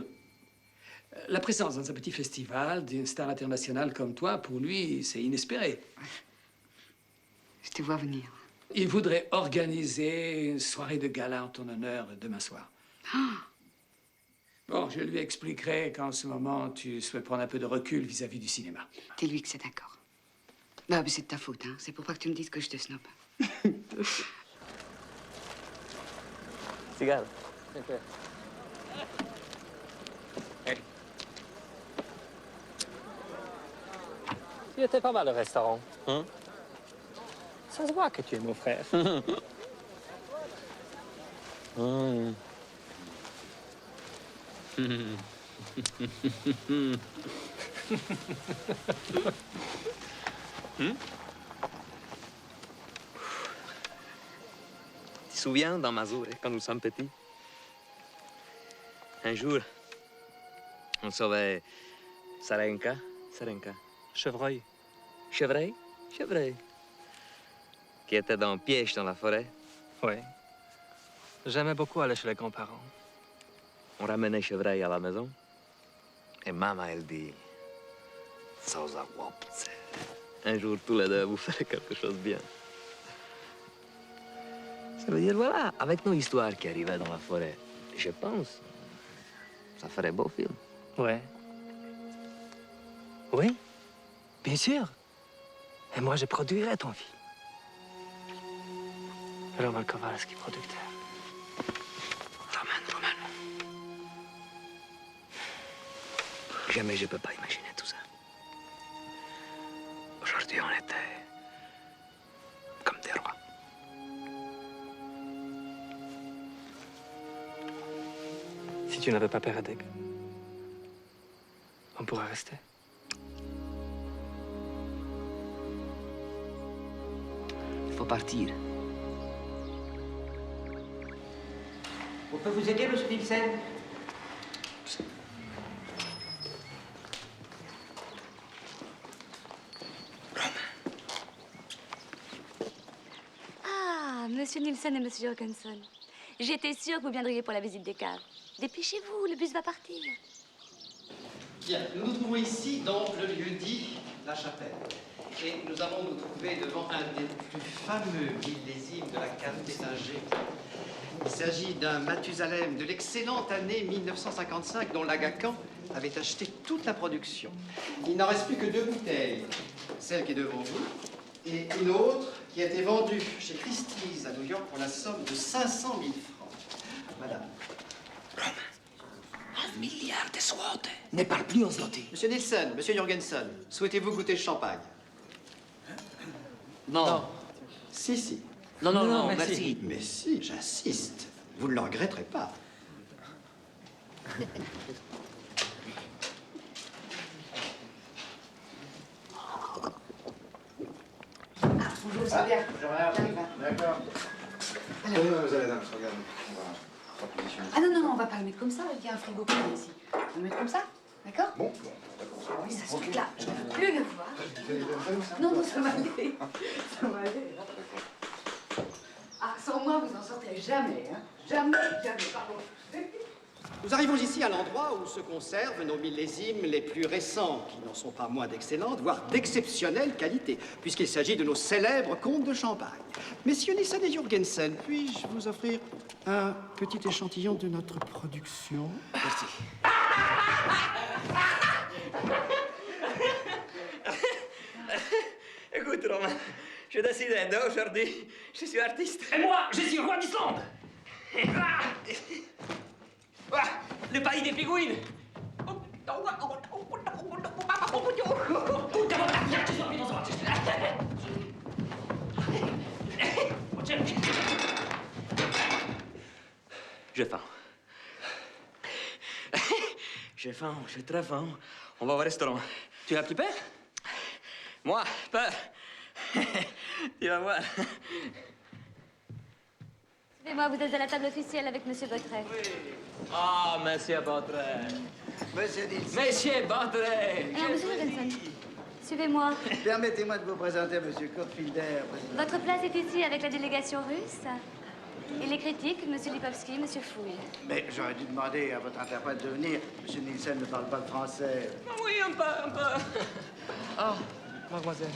La présence dans un petit festival d'une star internationale comme toi, pour lui, c'est inespéré. Je te vois venir. Il voudrait organiser une soirée de gala en ton honneur demain soir. Bon, je lui expliquerai qu'en ce moment, tu souhaites prendre un peu de recul vis-à-vis du cinéma. Dis-lui que c'est d'accord. Bah, mais c'est de ta faute, hein. C'est pour pas que tu me dises que je te snob. Cigare. Il était pas mal le restaurant. Hein? Ça se voit que tu es mon frère. Tu te souviens, dans Mazur, quand nous sommes petits? Un jour, on sauvait Sarenka. Chevreuil. Chevreuil? Chevreuil. Qui était dans piège dans la forêt. Oui. J'aimais beaucoup aller chez les grands-parents. On ramenait Chevreuil à la maison. Et maman, elle dit... Sauza Wopce. Un jour, tous les deux, vous ferez quelque chose de bien. Ça veut dire, voilà, avec nos histoires qui arrivaient dans la forêt, je pense, ça ferait beau film. Ouais. Oui, bien sûr. Et moi, je produirais ton film. Roman Kowalski, producteur. Roman. Jamais je peux pas imaginer tout ça. Aujourd'hui, on était comme des rois. Si tu n'avais pas peur, Adek, on pourrait rester. Il faut partir. On peut vous aider, monsieur Nielsen? Ah, monsieur Nielsen et monsieur Jorgensen. J'étais sûre que vous viendriez pour la visite des caves. Dépêchez-vous, le bus va partir. Bien, nous nous trouvons ici dans le lieu dit La Chapelle. Et nous allons nous trouver devant un des plus fameux millésimes de la cave Tétinger. Il s'agit d'un Mathusalem de l'excellente année 1955 dont l'Agacan avait acheté toute la production. Il n'en reste plus que 2 bouteilles. Celle qui est devant vous et une autre qui a été vendue chez Christie's à New York pour la somme de 500 000 francs. Madame. 1 milliard de zloty. Ne parle plus en zloty. Monsieur Nielsen, monsieur Jorgensen, souhaitez-vous goûter le champagne? Non. Si, si. Non, non, non, merci. Mais si, j'insiste. Vous ne le regretterez pas. Bonjour, ça va bien. D'accord. Alors. Vous allez, dame, regarde. Ah non, non, non, on va pas le mettre comme ça. Il y a un frigo plein ici. On va le mettre comme ça, d'accord? Bon, d'accord. Oui, ça se truc là, je ne veux plus le voir. Non, non, ça va aller. Ça va aller. Ah, sans moi, vous n'en sortirez jamais, hein? Jamais, jamais, pardon. Nous arrivons ici à l'endroit où se conservent nos millésimes les plus récents, qui n'en sont pas moins d'excellente, voire d'exceptionnelle qualité, puisqu'il s'agit de nos célèbres comtes de Champagne. Messieurs Nielsen et Jorgensen, puis-je vous offrir un petit échantillon de notre production? Merci. Écoute, Romain, je décide aujourd'hui, je suis artiste. Et moi, je suis roi d'Islande. Le pays des pingouines. J'ai faim. J'ai faim, j'ai très faim. On va au restaurant. Tu as plus peur? Moi, peur. Tu vas voir. Suivez-moi, vous êtes à la table officielle avec monsieur Bottret. Ah, monsieur Bottret. Monsieur Nielsen. Monsieur Bottret. Alors, monsieur Jorgensen, suivez-moi. Permettez-moi de vous présenter monsieur Kurtfilder, président. Votre place est ici avec la délégation russe. Et les critiques, monsieur Lipovski, monsieur Fouille. Mais j'aurais dû demander à votre interprète de venir. Monsieur Nielsen ne parle pas le français. Oui, un peu, un peu. Ah, mademoiselle.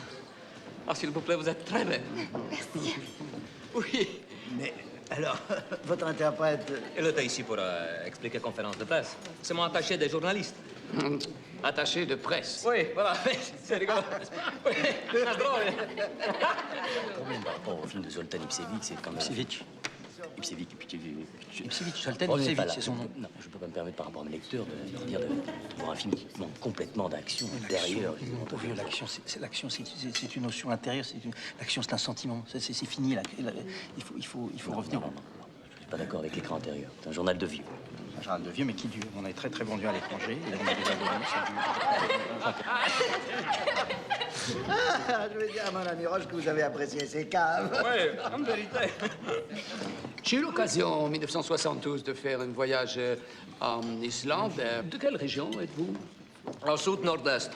Ah, s'il vous plaît, vous êtes très belle. Merci. Oui. Mais alors, votre interprète... Elle était ici pour expliquer conférence de presse. C'est mon attaché des journalistes. Attaché de presse. Oui, voilà. C'est rigolo. Oui, c'est drôle. Quand même, par rapport au film de Zoltan Ipsevic, c'est quand même... Ipsevic, Ipsevic, Zoltan Ipsevic, c'est son nom. Non, je peux pas me permettre par rapport à mes lecteurs de dire de voir un film qui manque complètement d'action intérieure. L'action, c'est une notion intérieure. L'action, c'est un sentiment. C'est fini. Là. Il faut revenir. Non, je suis pas d'accord avec l'écran intérieur. C'est un journal de vieux. Un journal de vieux, mais qui dure. On a très très bon lieu à l'étranger. Il a donné des abonnés, ça dure. Ah, je veux dire à mon ami Roche que vous avez apprécié ces caves. Oui, en vérité. J'ai eu l'occasion en 1972 de faire un voyage en Islande. De quelle région êtes-vous? Au sud-nord-est.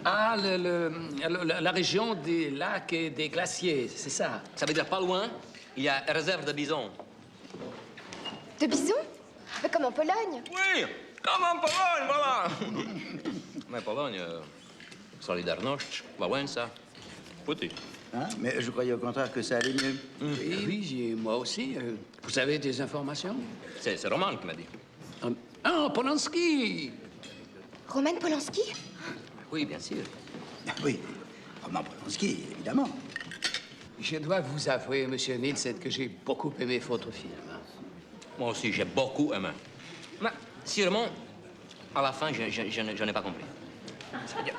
Ah, la région des lacs et des glaciers, c'est ça? Ça veut dire pas loin, il y a une réserve de bisons. De bisons? Mais comme en Pologne. Oui, comme en Pologne, voilà. Mais Pologne, Solidarność, Wałęsa, Putin. Hein? Mais je croyais au contraire que ça allait mieux. Oui, moi aussi. Vous avez des informations? C'est Roman qui m'a dit. Ah, Polanski! Roman Polanski? Oui, bien sûr. Oui, Roman Polanski, évidemment. Je dois vous avouer, monsieur Nielsen, que j'ai beaucoup aimé votre film. Moi aussi, j'ai beaucoup aimé. Mais sûrement, À la fin, je n'ai pas compris. C'est-à-dire,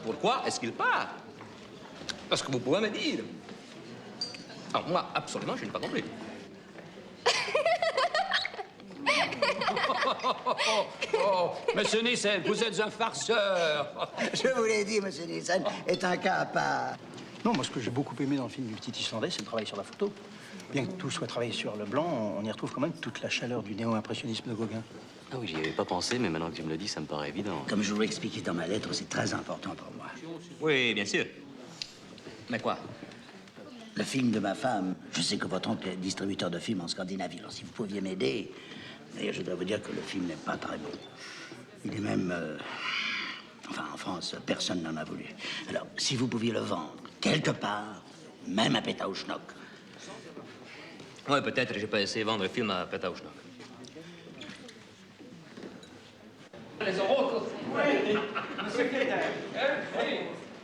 pourquoi est-ce qu'il part? Parce que vous pouvez me dire. Alors, moi, absolument, je n'ai pas compris. Monsieur Nielsen, vous êtes un farceur. Je vous l'ai dit, monsieur Nielsen est un cas à part. Non, moi, ce que j'ai beaucoup aimé dans le film du Petit Islandais, c'est le travail sur la photo. Bien que tout soit travaillé sur le blanc, on y retrouve quand même toute la chaleur du néo-impressionnisme de Gauguin. Ah oui, j'y avais pas pensé, mais maintenant que tu me le dis, ça me paraît évident. Comme je vous l'ai expliqué dans ma lettre, c'est très important pour moi. Oui, bien sûr. Mais quoi? Le film de ma femme, je sais que votre oncle est distributeur de films en Scandinavie, alors si vous pouviez m'aider... D'ailleurs, je dois vous dire que le film n'est pas très bon. Il est même... Enfin, en France, personne n'en a voulu. Alors, si vous pouviez le vendre, quelque part, même à Pétaouchnok. Oui, peut-être je peux essayer de vendre le film à Pétaouchnok. Les euros. Oui, monsieur Peter. Oui,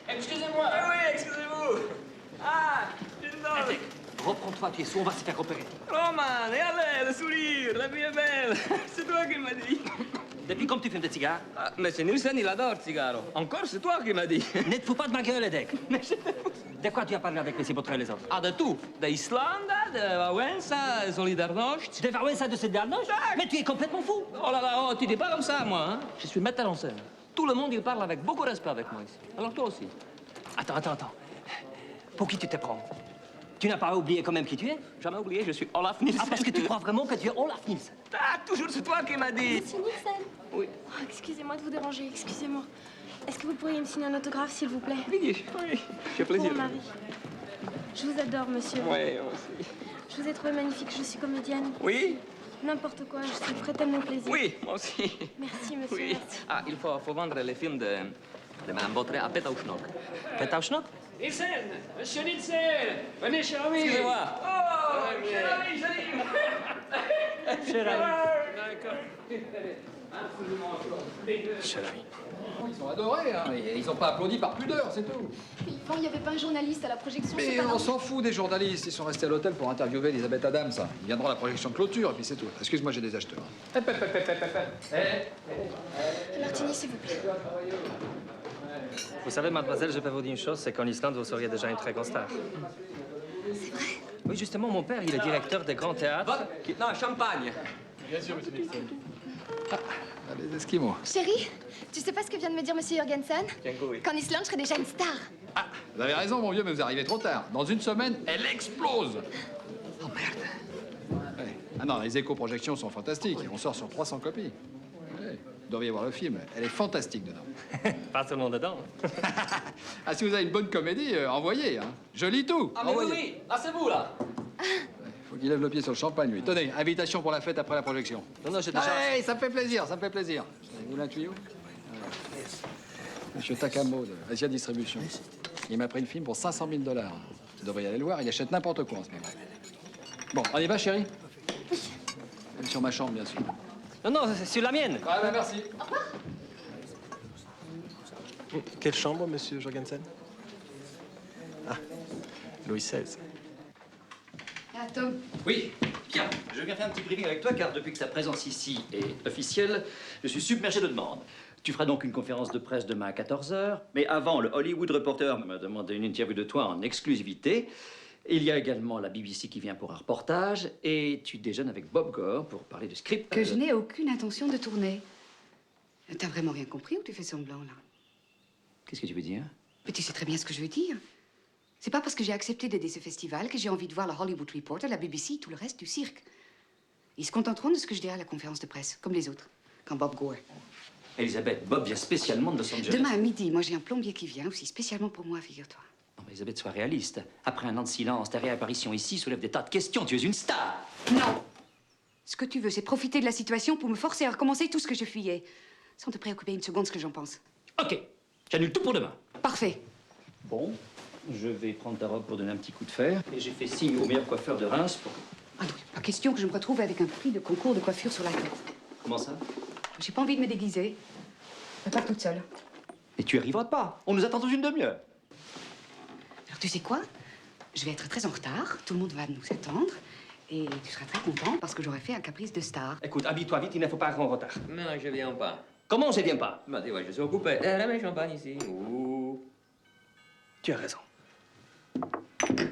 excusez-moi. Oui, excusez-vous. Ah, une Reprends-toi, tu es sourd, on va se faire repérer. Roman, et allez, le sourire, la vie est belle. C'est toi qui m'as dit. Depuis quand tu fumes des cigares? Ah, monsieur Nielsen, il adore le cigaro. Encore, c'est toi qui m'as dit. Ne te fous pas de ma gueule, Edek. De quoi tu as parlé avec les Botrel et les autres? Ah, de tout. D'Islande, de Wałęsa, de Solidarność. De Wałęsa, de Solidarność? Mais tu es complètement fou. Oh là là, oh, tu dis pas comme ça, moi. Hein? Je suis metteur en scène. Tout le monde, il parle avec beaucoup de respect avec moi ici. Alors toi aussi. Attends. Pour qui tu te prends? Tu n'as pas oublié quand même qui tu es? Jamais oublié, je suis Olaf Nielsen. Ah, parce que tu crois vraiment que tu es Olaf Nielsen? Ah, toujours c'est toi qui m'as dit. Monsieur Nielsen. Oui. Oh, excusez-moi de vous déranger, excusez-moi. Est-ce que vous pourriez me signer un autographe, s'il vous plaît? Oui, j'ai plaisir. Pour mon mari. Je vous adore, monsieur. Oui, aussi. Je vous ai trouvé magnifique, je suis comédienne. Oui? N'importe quoi, je suis prête à mon plaisir. Oui, moi aussi. Merci, monsieur, Oui. merci. Ah, il faut vendre les films de Madame Botré à Pétaouchnok. Pétaouchnok? Nielsen, monsieur Nielsen, venez, cher ami. Excusez-moi. Oh, cher ami, j'arrive. Cher ami. D'accord. Cher ami. Ils sont adorés, hein. Ils n'ont pas applaudi par pudeur, c'est tout. Yvan, il n'y avait pas un journaliste à la projection, c'est Mais pas on normal. s'en fout des journalistes. Ils sont restés à l'hôtel pour interviewer Elisabeth Adams. Ils viendront à la projection de clôture, et puis c'est tout. Excuse-moi, j'ai des acheteurs. Martini, s'il vous plaît. Vous savez, mademoiselle, je peux vous dire une chose, c'est qu'en Islande, vous seriez déjà une très grande star. C'est vrai? Oui, justement, mon père, il est directeur des grands théâtres. Non, champagne. Bien sûr, monsieur Nielsen. Ah, les Esquimaux. Chérie, tu sais pas ce que vient de me dire monsieur Jorgensen? Oui. Qu'en Islande, je serais déjà une star. Ah, vous avez raison, mon vieux, mais vous arrivez trop tard. Dans une semaine, elle explose. Oh, merde. Ouais. Ah non, les éco-projections sont fantastiques. On sort sur 300 copies. Ouais. Vous devriez voir le film. Elle est fantastique dedans. Pas seulement dedans. Ah, si vous avez une bonne comédie, envoyez. Hein. Je lis tout. Ah, mais oui, là, c'est vous, là. Faut qu'il lève le pied sur le champagne, lui. Tenez, invitation pour la fête après la projection. Non, j'ai déjà... Hey, ça me fait plaisir, ça me fait plaisir. Vous voulez un tuyau? Monsieur Takamo de Asia Distribution. Il m'a pris le film pour 500 000 $. Vous devriez aller le voir, il achète n'importe quoi en ce moment. Bon, on y va, chérie? Sur ma chambre, bien sûr. Non, c'est sur la mienne. Ah, ben merci. Quelle chambre, monsieur Jorgensen? Ah, Louis XVI. Ah, Tom. Oui, bien. Je viens faire un petit briefing avec toi car depuis que ta présence ici est officielle, je suis submergé de demandes. Tu feras donc une conférence de presse demain à 14 h. Mais avant, le Hollywood Reporter m'a demandé une interview de toi en exclusivité. Il y a également la BBC qui vient pour un reportage. Et tu déjeunes avec Bob Gore pour parler du script. Que je n'ai aucune intention de tourner. T'as vraiment rien compris ou tu fais semblant, là? Qu'est-ce que tu veux dire? Mais tu sais très bien ce que je veux dire. C'est pas parce que j'ai accepté d'aider ce festival que j'ai envie de voir le Hollywood Reporter, la BBC, tout le reste du cirque. Ils se contenteront de ce que je dirai à la conférence de presse, comme les autres, quand Bob Gore. Elisabeth, Bob vient spécialement de Los Angeles. Demain à midi, moi j'ai un plombier qui vient aussi, spécialement pour moi, figure-toi. Non, mais Elisabeth, sois réaliste. Après un an de silence, ta réapparition ici soulève des tas de questions. Tu es une star. Non! Ce que tu veux, c'est profiter de la situation pour me forcer à recommencer tout ce que je fuyais. Sans te préoccuper une seconde ce que j'en pense. OK. J'annule tout pour demain. Parfait. Bon, je vais prendre ta robe pour donner un petit coup de fer. Et j'ai fait signe au meilleur coiffeur de Reims pour... Ah non, pas question que je me retrouve avec un prix de concours de coiffure sur la tête. Comment ça? J'ai pas envie de me déguiser. Je pars toute seule. Et tu arriveras pas. On nous attend dans une demi-heure. Alors tu sais quoi? Je vais être très en retard. Tout le monde va nous attendre. Et tu seras très content parce que j'aurai fait un caprice de star. Écoute, habille-toi vite, il ne faut pas être en retard. Non, je viens pas. Comment je viens pas? Bah, dis, ouais, je suis occupé. Ramène champagne ici. Ouh. Tu as raison.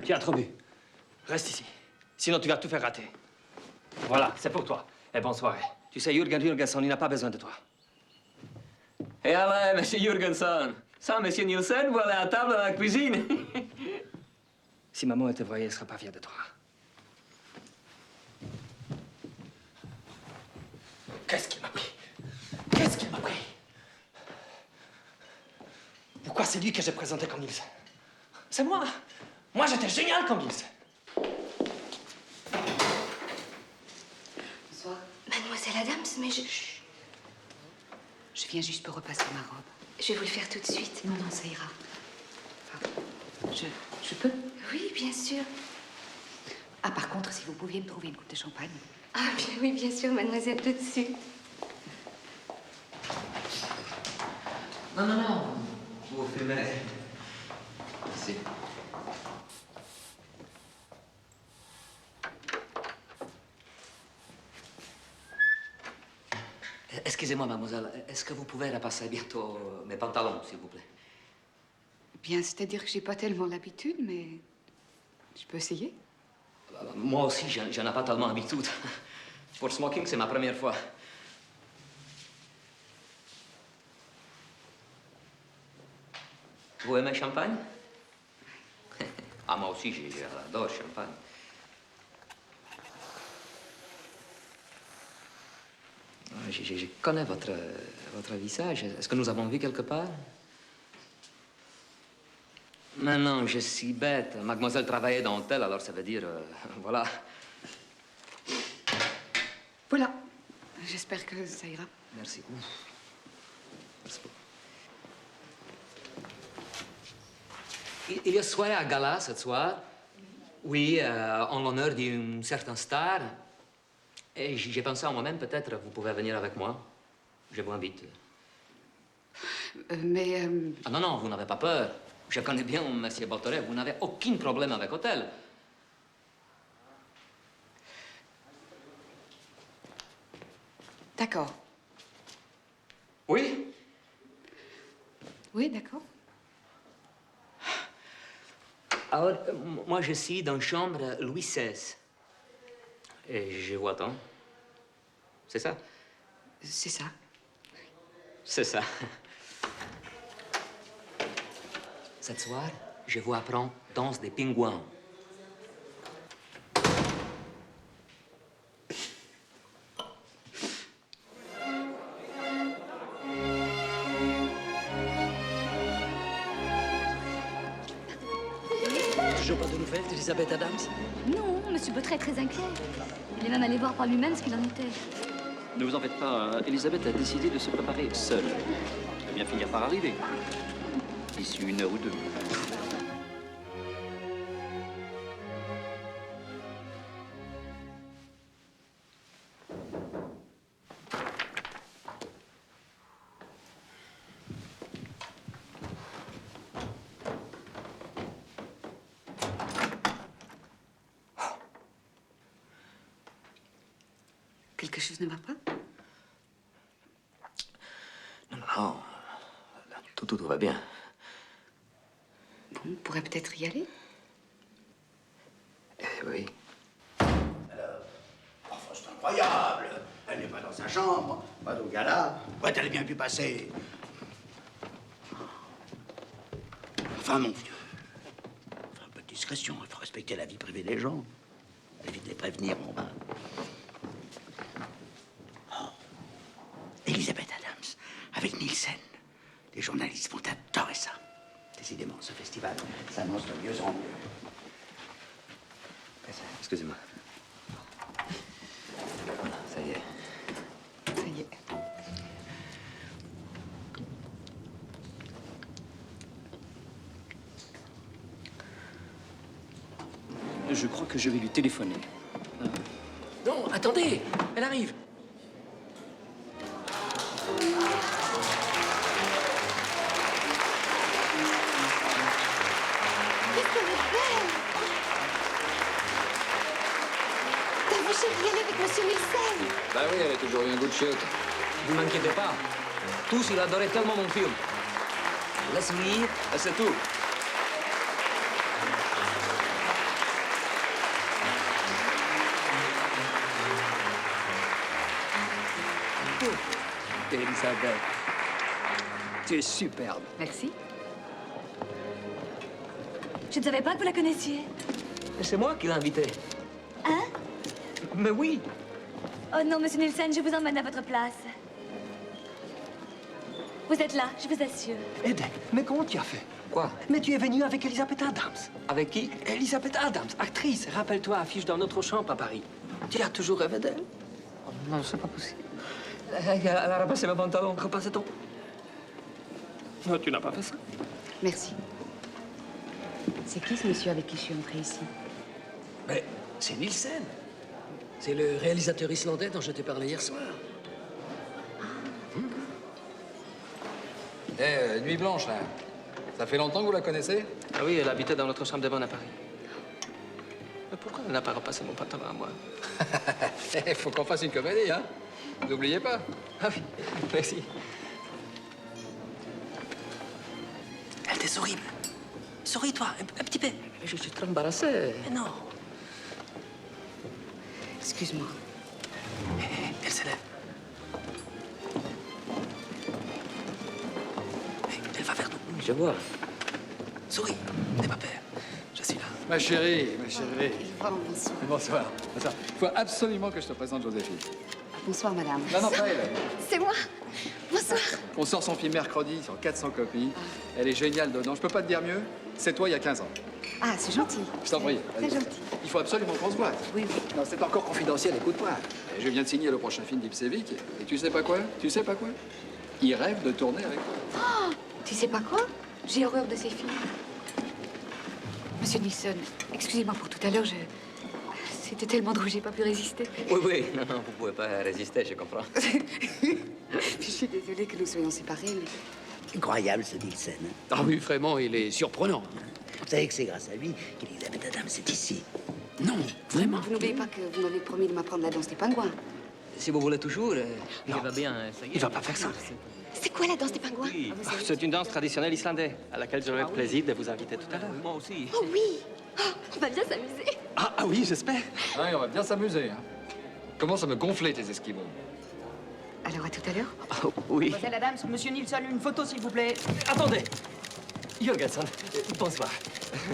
Tu as trop bu. Reste ici. Sinon, tu vas tout faire rater. Voilà, c'est pour toi. Et bonne soirée. Tu sais, Jürgen Jürgenson, il n'a pas besoin de toi. Et allez, monsieur Jürgenson. Sans monsieur Nielsen, vous allez à table dans la cuisine. Si maman te voyait, elle ne serait pas fière de toi. Qu'est-ce qu'il m'a pris? Qu'est-ce qu'il m'a pris? Pourquoi c'est lui que j'ai présenté comme Nielsen? C'est moi. Moi, j'étais génial comme Nielsen. Bonsoir. Mademoiselle Adams, mais je viens juste pour repasser ma robe. vais vous le faire tout de suite. Non, non, ça ira. Enfin, je peux? Oui, bien sûr. Ah, par contre, si vous pouviez me trouver une coupe de champagne. Ah, bien, oui, bien sûr, mademoiselle, tout de suite. Non, non, non. Vous fumez. Ici. Excusez-moi, mademoiselle, est-ce que vous pouvez repasser bientôt mes pantalons, s'il vous plaît? Bien, c'est-à-dire que j'ai pas tellement l'habitude, mais je peux essayer. Moi aussi, j'en ai pas tellement l'habitude. Pour smoking, c'est ma première fois. Vous aimez le champagne? Ah, moi aussi, j'adore le champagne. Je connais votre visage. Est-ce que nous avons vu quelque part? Mais non, je suis bête. Mademoiselle travaillait dans l'hôtel, alors ça veut dire... voilà. Voilà. J'espère que ça ira. Merci. Merci beaucoup. Il y a soirée à gala ce soir. Oui, en l'honneur d'une certaine star. Et j'ai pensé à moi-même, peut-être vous pouvez venir avec moi. Je vous invite. Mais... Ah non, non, vous n'avez pas peur. Je connais bien Monsieur Botteret. Vous n'avez aucun problème avec l'hôtel. D'accord. Oui? Oui, d'accord. Alors, moi, je suis dans la chambre Louis XVI. Et je vous attends. C'est ça? C'est ça. C'est ça. Cette soir, je vous apprends danse des pingouins. Toujours pas de nouvelles d'Elisabeth Adams? Non, Monsieur Botteret est très inquiet. Il est même allé voir par lui-même ce qu'il en était. Ne vous en faites pas, Elisabeth a décidé de se préparer seule. Elle va bien finir par arriver. D'ici 1 heure ou 2. Quelque chose ne va pas? Non, non, tout va bien. Bon, on pourrait peut-être y aller. Oui. Enfin, c'est incroyable. Elle n'est pas dans sa chambre, pas au gala. Où a-t-elle bien pu passer? Enfin, mon vieux. Enfin, un peu de discrétion. Il faut respecter la vie privée des gens. Évite de les prévenir, mon bas. Oh. Elisabeth Adams, avec Nielsen. Les journalistes vont adorer ça. Décidément, ce festival s'annonce de mieux en mieux. Excusez-moi. Voilà, ça y est. Ça y est. Je crois que je vais lui téléphoner. Non, attendez, elle arrive. Qu'est-ce qu'elle est belle! T'as vu, chérie, elle est avec Monsieur Nielsen. Bah oui, elle a toujours eu un goût de chiotte. Vous m'inquiétez pas. Tous, il adorait tellement mon film. Laisse rire, et c'est tout. Elisabeth, tu es superbe. Merci. Je ne savais pas que vous la connaissiez. C'est moi qui l'ai invité. Hein? Mais oui. Oh non, monsieur Nielsen, je vous emmène à votre place. Vous êtes là, je vous assure. Edek, mais comment tu as fait? Quoi? Mais tu es venu avec Elisabeth Adams. Avec qui? Elisabeth Adams, actrice. Rappelle-toi, affiche dans notre chambre à Paris. Tu as toujours rêvé d'elle? Oh, non, c'est pas possible. Elle a repassé mes pantalons. Repassez ton... Non, tu n'as pas fait ça. Merci. C'est qui ce monsieur avec qui je suis entrée ici? Mais c'est Nielsen. C'est le réalisateur islandais dont je t'ai parlé hier soir. Nuit Blanche, là. Ça fait longtemps que vous la connaissez? Ah oui, elle habitait dans notre chambre de bonne à Paris. Mais pourquoi elle n'a pas repassé mon pantalon à moi? Il faut qu'on fasse une comédie, hein? N'oubliez pas. Ah oui, merci. Elle était horrible. Souris, toi, un petit peu. Mais je suis trop embarrassé. Mais non. Excuse-moi. Elle se lève. Elle va vers nous. Je vois. Souris, n'aie pas peur. Je suis là. Ma chérie, ma chérie. Bonsoir. Bonsoir. Bonsoir. Il faut absolument que je te présente Joséphine. Bonsoir, madame. Non, pas elle. C'est moi. Bonsoir. On sort son film mercredi sur 400 copies. Elle est géniale dedans. Je peux pas te dire mieux. C'est toi il y a 15 ans. Ah, c'est gentil. Je t'en prie. Très gentil. Il faut absolument qu'on se voit. Oui, oui. Non, c'est encore confidentiel, écoute-moi. Je viens de signer le prochain film d'Ipsevic. Et tu sais pas quoi? Tu sais pas quoi? Il rêve de tourner avec toi. Oh, tu sais pas quoi? J'ai horreur de ces films. Monsieur Nilsson, excusez-moi pour tout à l'heure, C'était tellement drôle, j'ai pas pu résister. Oui, oui. Non, non, vous pouvez pas résister, je comprends. Je suis désolée que nous soyons séparés, mais... Incroyable, ce Nielsen. Ah oui, vraiment, il est surprenant. Vous savez que c'est grâce à lui qu'Elisabeth Adams est ici. Non, vraiment. Vous n'oubliez pas que vous m'avez promis de m'apprendre la danse des pingouins. Si vous voulez toujours, il va bien. Ça y est. Il va pas faire ça. C'est quoi la danse des pingouins? C'est une danse traditionnelle islandaise à laquelle j'aurai le plaisir de vous inviter tout à l'heure. Moi aussi. Oh oui. Oh, on va bien s'amuser. Ah oui, j'espère. Ouais, on va bien s'amuser. Hein. Commence à me gonfler, tes esquimaux. Alors, à tout à l'heure. Oh, oui. Mademoiselle Adams, monsieur Nilsson, une photo, s'il vous plaît. Attendez. Jorgensen, bonsoir.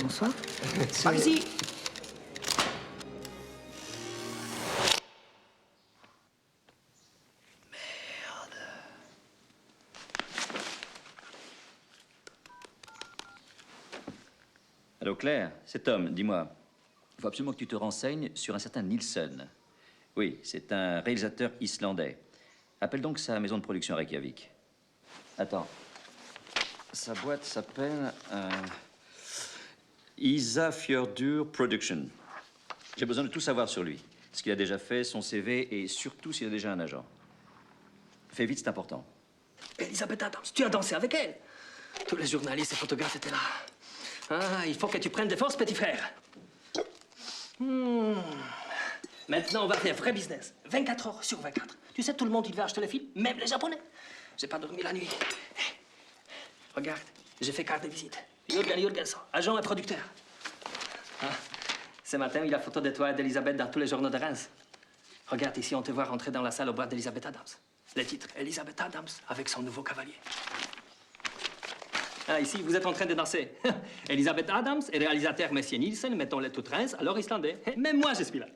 Bonsoir. Allez-y. Allô, Claire, c'est Tom, dis-moi. Il faut absolument que tu te renseignes sur un certain Nielsen. Oui, c'est un réalisateur islandais. Appelle donc sa maison de production à Reykjavik. Attends. Sa boîte s'appelle Isafjordur Production. J'ai besoin de tout savoir sur lui. Ce qu'il a déjà fait, son CV et surtout s'il a déjà un agent. Fais vite, c'est important. Elisabeth Adams, tu as dansé avec elle. Tous les journalistes et photographes étaient là. Ah, il faut que tu prennes des forces, petit frère. Maintenant, on va faire vrai business. 24 heures sur 24. Tu sais, tout le monde, il va acheter les films, même les Japonais. J'ai pas dormi la nuit. Regarde, j'ai fait carte de visite. Jürgen Jürgensen, agent et producteur. Ah, ce matin, il y a photo de toi et d'Elisabeth dans tous les journaux de Reims. Regarde, ici, on te voit rentrer dans la salle au bar d'Elisabeth Adams. Le titre, Elisabeth Adams avec son nouveau cavalier. Ah, ici, vous êtes en train de danser. Elisabeth Adams et réalisateur Monsieur Nielsen, mettons-les toutes Reims, alors islandais. Même moi, je suis là.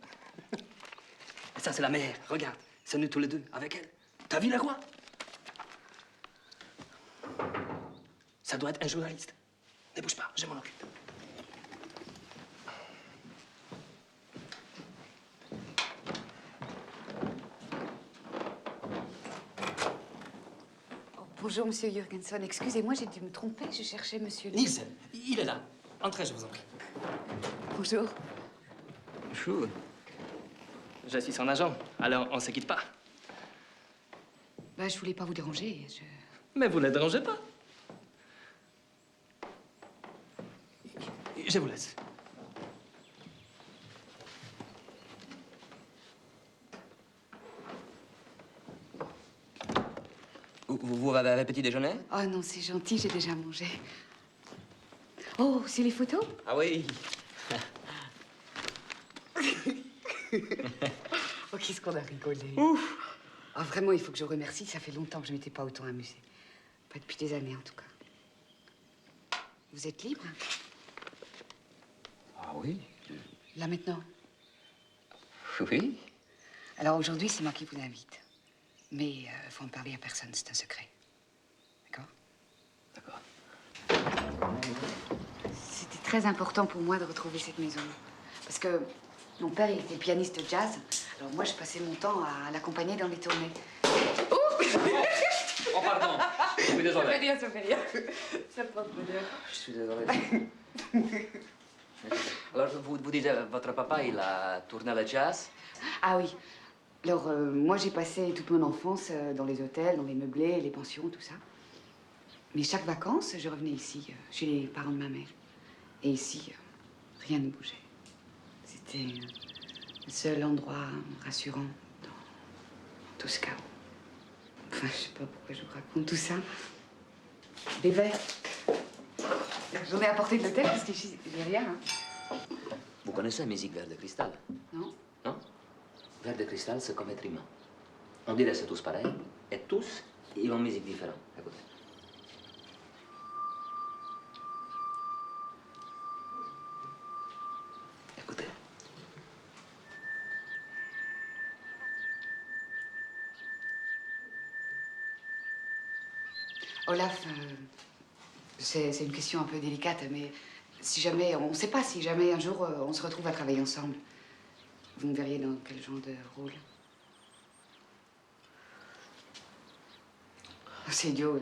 Et ça, c'est la meilleure. Regarde, c'est nous tous les deux, avec elle. T'as vu la quoi? Ça doit être un journaliste. Ne bouge pas, je m'en occupe. Bonjour, monsieur Jürgensen. Excusez-moi, j'ai dû me tromper. Je cherchais monsieur... Nielsen, il est là. Entrez, je vous en prie. Bonjour. Bonjour. Je suis son agent, alors on se quitte pas. Bah, je voulais pas vous déranger. Mais vous ne dérangez pas. Je vous laisse. Vous avez un petit déjeuner? Oh non, c'est gentil, j'ai déjà mangé. Oh, c'est les photos? Ah oui. Oh, qu'est-ce qu'on a rigolé. Ah, vraiment, il faut que je remercie. Ça fait longtemps que je ne m'étais pas autant amusée. Pas depuis des années, en tout cas. Vous êtes libre? Ah oui? Là, maintenant? Oui. Alors, aujourd'hui, c'est moi qui vous invite. Mais il faut en parler à personne, c'est un secret. D'accord? D'accord. C'était très important pour moi de retrouver cette maison. Parce que mon père, il était pianiste jazz. Alors moi, je passais mon temps à l'accompagner dans les tournées. Oh, pardon. Je suis désolé. Ça fait rien, ça fait rien. Ça porte bonheur. Je suis désolé. Alors, vous dites, votre papa, il a tourné le jazz? Ah oui. Alors, moi, j'ai passé toute mon enfance dans les hôtels, dans les meublés, les pensions, tout ça. Mais chaque vacances, je revenais ici, chez les parents de ma mère. Et ici, rien ne bougeait. C'était le seul endroit rassurant dans tout ce chaos. Enfin, je sais pas pourquoi je vous raconte tout ça. Des verres. J'en ai apporté de l'hôtel parce que j'ai rien. Hein. Vous connaissez la musique Verre de cristal? Non. Non? Verre de cristal, c'est comme être humain. On dirait c'est tous pareils, et tous, ils ont une musique différente. Écoutez. Écoutez. Olaf, c'est une question un peu délicate, mais si jamais, on ne sait pas, si jamais un jour on se retrouve à travailler ensemble, vous me verriez dans quel genre de rôle? Oh, c'est idiot.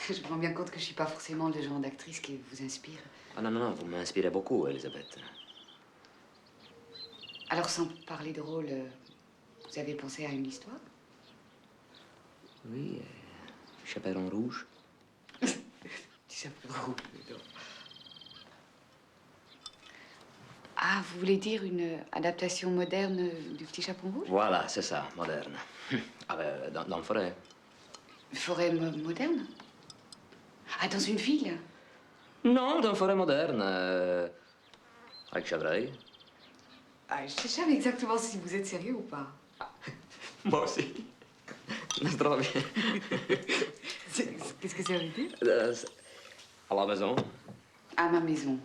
Je me rends bien compte que je ne suis pas forcément le genre d'actrice qui vous inspire. Ah non, non, non, vous m'inspirez beaucoup, Elisabeth. Alors, sans parler de rôle, vous avez pensé à une histoire? Oui, Chaperon rouge. Petit chaperon rouge, j'adore. Ah, vous voulez dire une adaptation moderne du Petit Chaperon rouge? Voilà, c'est ça, moderne. Ah ben, dans le forêt. Une forêt moderne? Ah, dans une ville? Non, dans une forêt moderne. Avec chevreuil. Ah, je sais jamais exactement si vous êtes sérieux ou pas. Moi aussi. C'est trop bien. Qu'est-ce que ça veut dire? À la maison. À ma maison.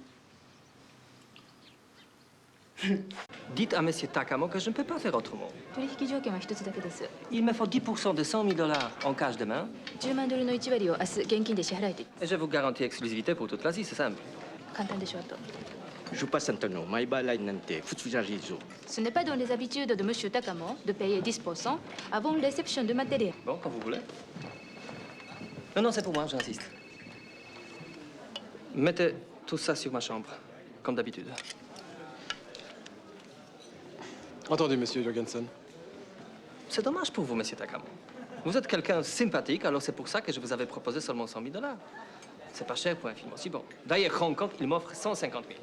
Dites à Monsieur Takamo que je ne peux pas faire autrement. Il me faut 10% de 100 000 $ en cash demain. Et je vous garantis exclusivité pour toute l'Asie, c'est simple. Je passe Antonio, Maiba Lainante, Futsujajizo. Ce n'est pas dans les habitudes de Monsieur Takamo de payer 10% avant la réception de matériel. Bon, quand vous voulez. Non, non, c'est pour moi, j'insiste. Mettez tout ça sur ma chambre, comme d'habitude. Attendez, monsieur Jorgensen. C'est dommage pour vous, monsieur Takamo. Vous êtes quelqu'un de sympathique, alors c'est pour ça que je vous avais proposé seulement 100 000 $. C'est pas cher pour un film aussi bon. D'ailleurs, Hong Kong, il m'offre 150 000.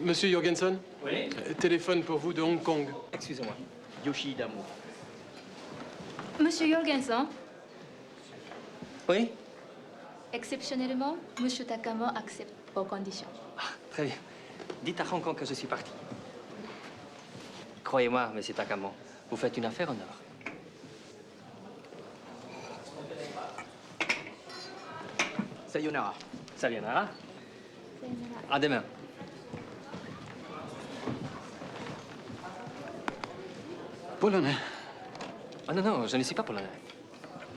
Monsieur Jorgensen? Oui? Téléphone pour vous de Hong Kong. Excusez-moi. Yoshida Mo. Monsieur Jorgensen, Oui? exceptionnellement, Monsieur Takamo accepte vos conditions. Très bien. Dites à Hong Kong que je suis parti. Croyez-moi, monsieur Takamo, vous faites une affaire en or. Sayonara. Sayonara. À demain. Polonais. Ah non, non, je ne suis pas polonais.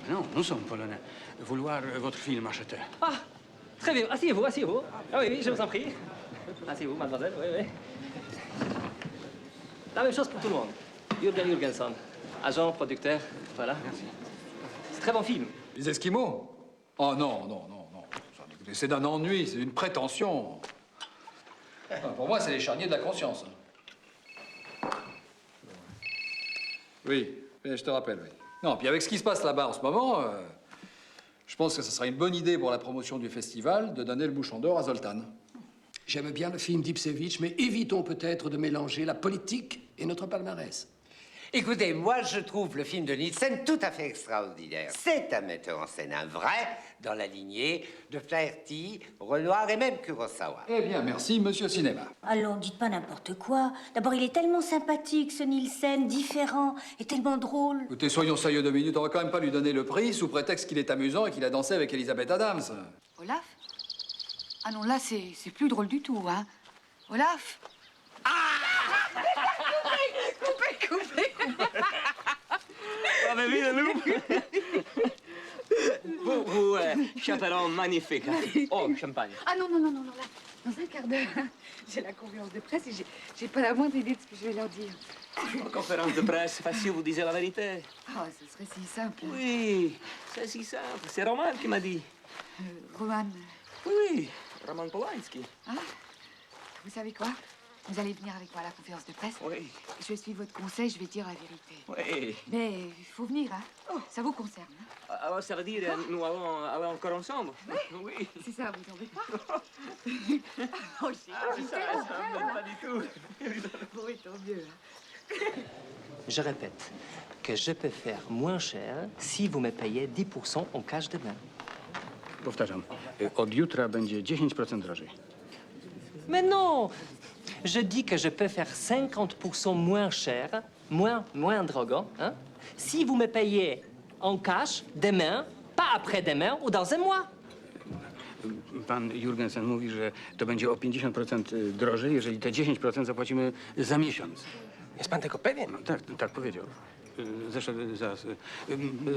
Non, nous sommes polonais. Vouloir votre film acheté. Ah, très bien. Asseyez-vous, asseyez-vous. Ah oui, oui, je vous en prie. Asseyez-vous, mademoiselle, oui, oui. La même chose pour tout le monde. Jürgen Jürgenson, agent, producteur, voilà. Merci. C'est un très bon film. Les Esquimaux? Oh non, non, non, non. C'est d'un ennui, c'est une prétention. Ah, pour moi, c'est les charniers de la conscience. Oui, je te rappelle, oui. Non, puis avec ce qui se passe là-bas en ce moment, je pense que ce sera une bonne idée pour la promotion du festival de donner le bouchon d'or à Zoltan. J'aime bien le film d'Ipsevich, mais évitons peut-être de mélanger la politique et notre palmarès. Écoutez, moi, je trouve le film de Nielsen tout à fait extraordinaire. C'est un metteur en scène, un vrai, dans la lignée de Flaherty, Renoir et même Kurosawa. Eh bien, merci, monsieur Cinéma. Allons, dites pas n'importe quoi. D'abord, il est tellement sympathique, ce Nielsen, différent et tellement drôle. Écoutez, soyons sérieux 2 minutes. On va quand même pas lui donner le prix sous prétexte qu'il est amusant et qu'il a dansé avec Elizabeth Adams. Olaf? Ah non, là, c'est plus drôle du tout, hein. Olaf? Coupez. Avez vu le loup? Vous, chaperon magnifique. Oh, champagne. Ah non, là, dans un quart d'heure, j'ai la conférence de presse et j'ai pas la moindre idée de ce que je vais leur dire. Une conférence de presse facile, vous disiez la vérité. Ah, ce serait si simple. Oui, c'est si simple. C'est Roman qui m'a dit. Roman. Oui, Roman Polanski. Ah, vous savez quoi? Vous allez venir avec moi à la conférence de presse? Oui. Je vais suivre votre conseil, je vais dire la vérité. Oui. Mais il faut venir, hein? Ça vous concerne, hein? Alors, ça veut dire nous allons aller encore ensemble? Oui. C'est ça, vous en pas? Oh, j'ai ça me pas du tout. Oui, tant mieux, hein? Je répète que je peux faire moins cher si vous me payez 10% en cash demain. Powtarzam, od jutra będzie 10% drożej. Mais non! Je dis que je peux faire 50% moins cher, moins drogo, hein, si vous me payez en cash demain, pas après-demain ou dans un mois. Pan Jurgensen mówi, że to będzie o 50% drożej, jeżeli te 10% zapłacimy za miesiąc. Jest pan tego pewien? No, tak powiedział. Zresztą zaraz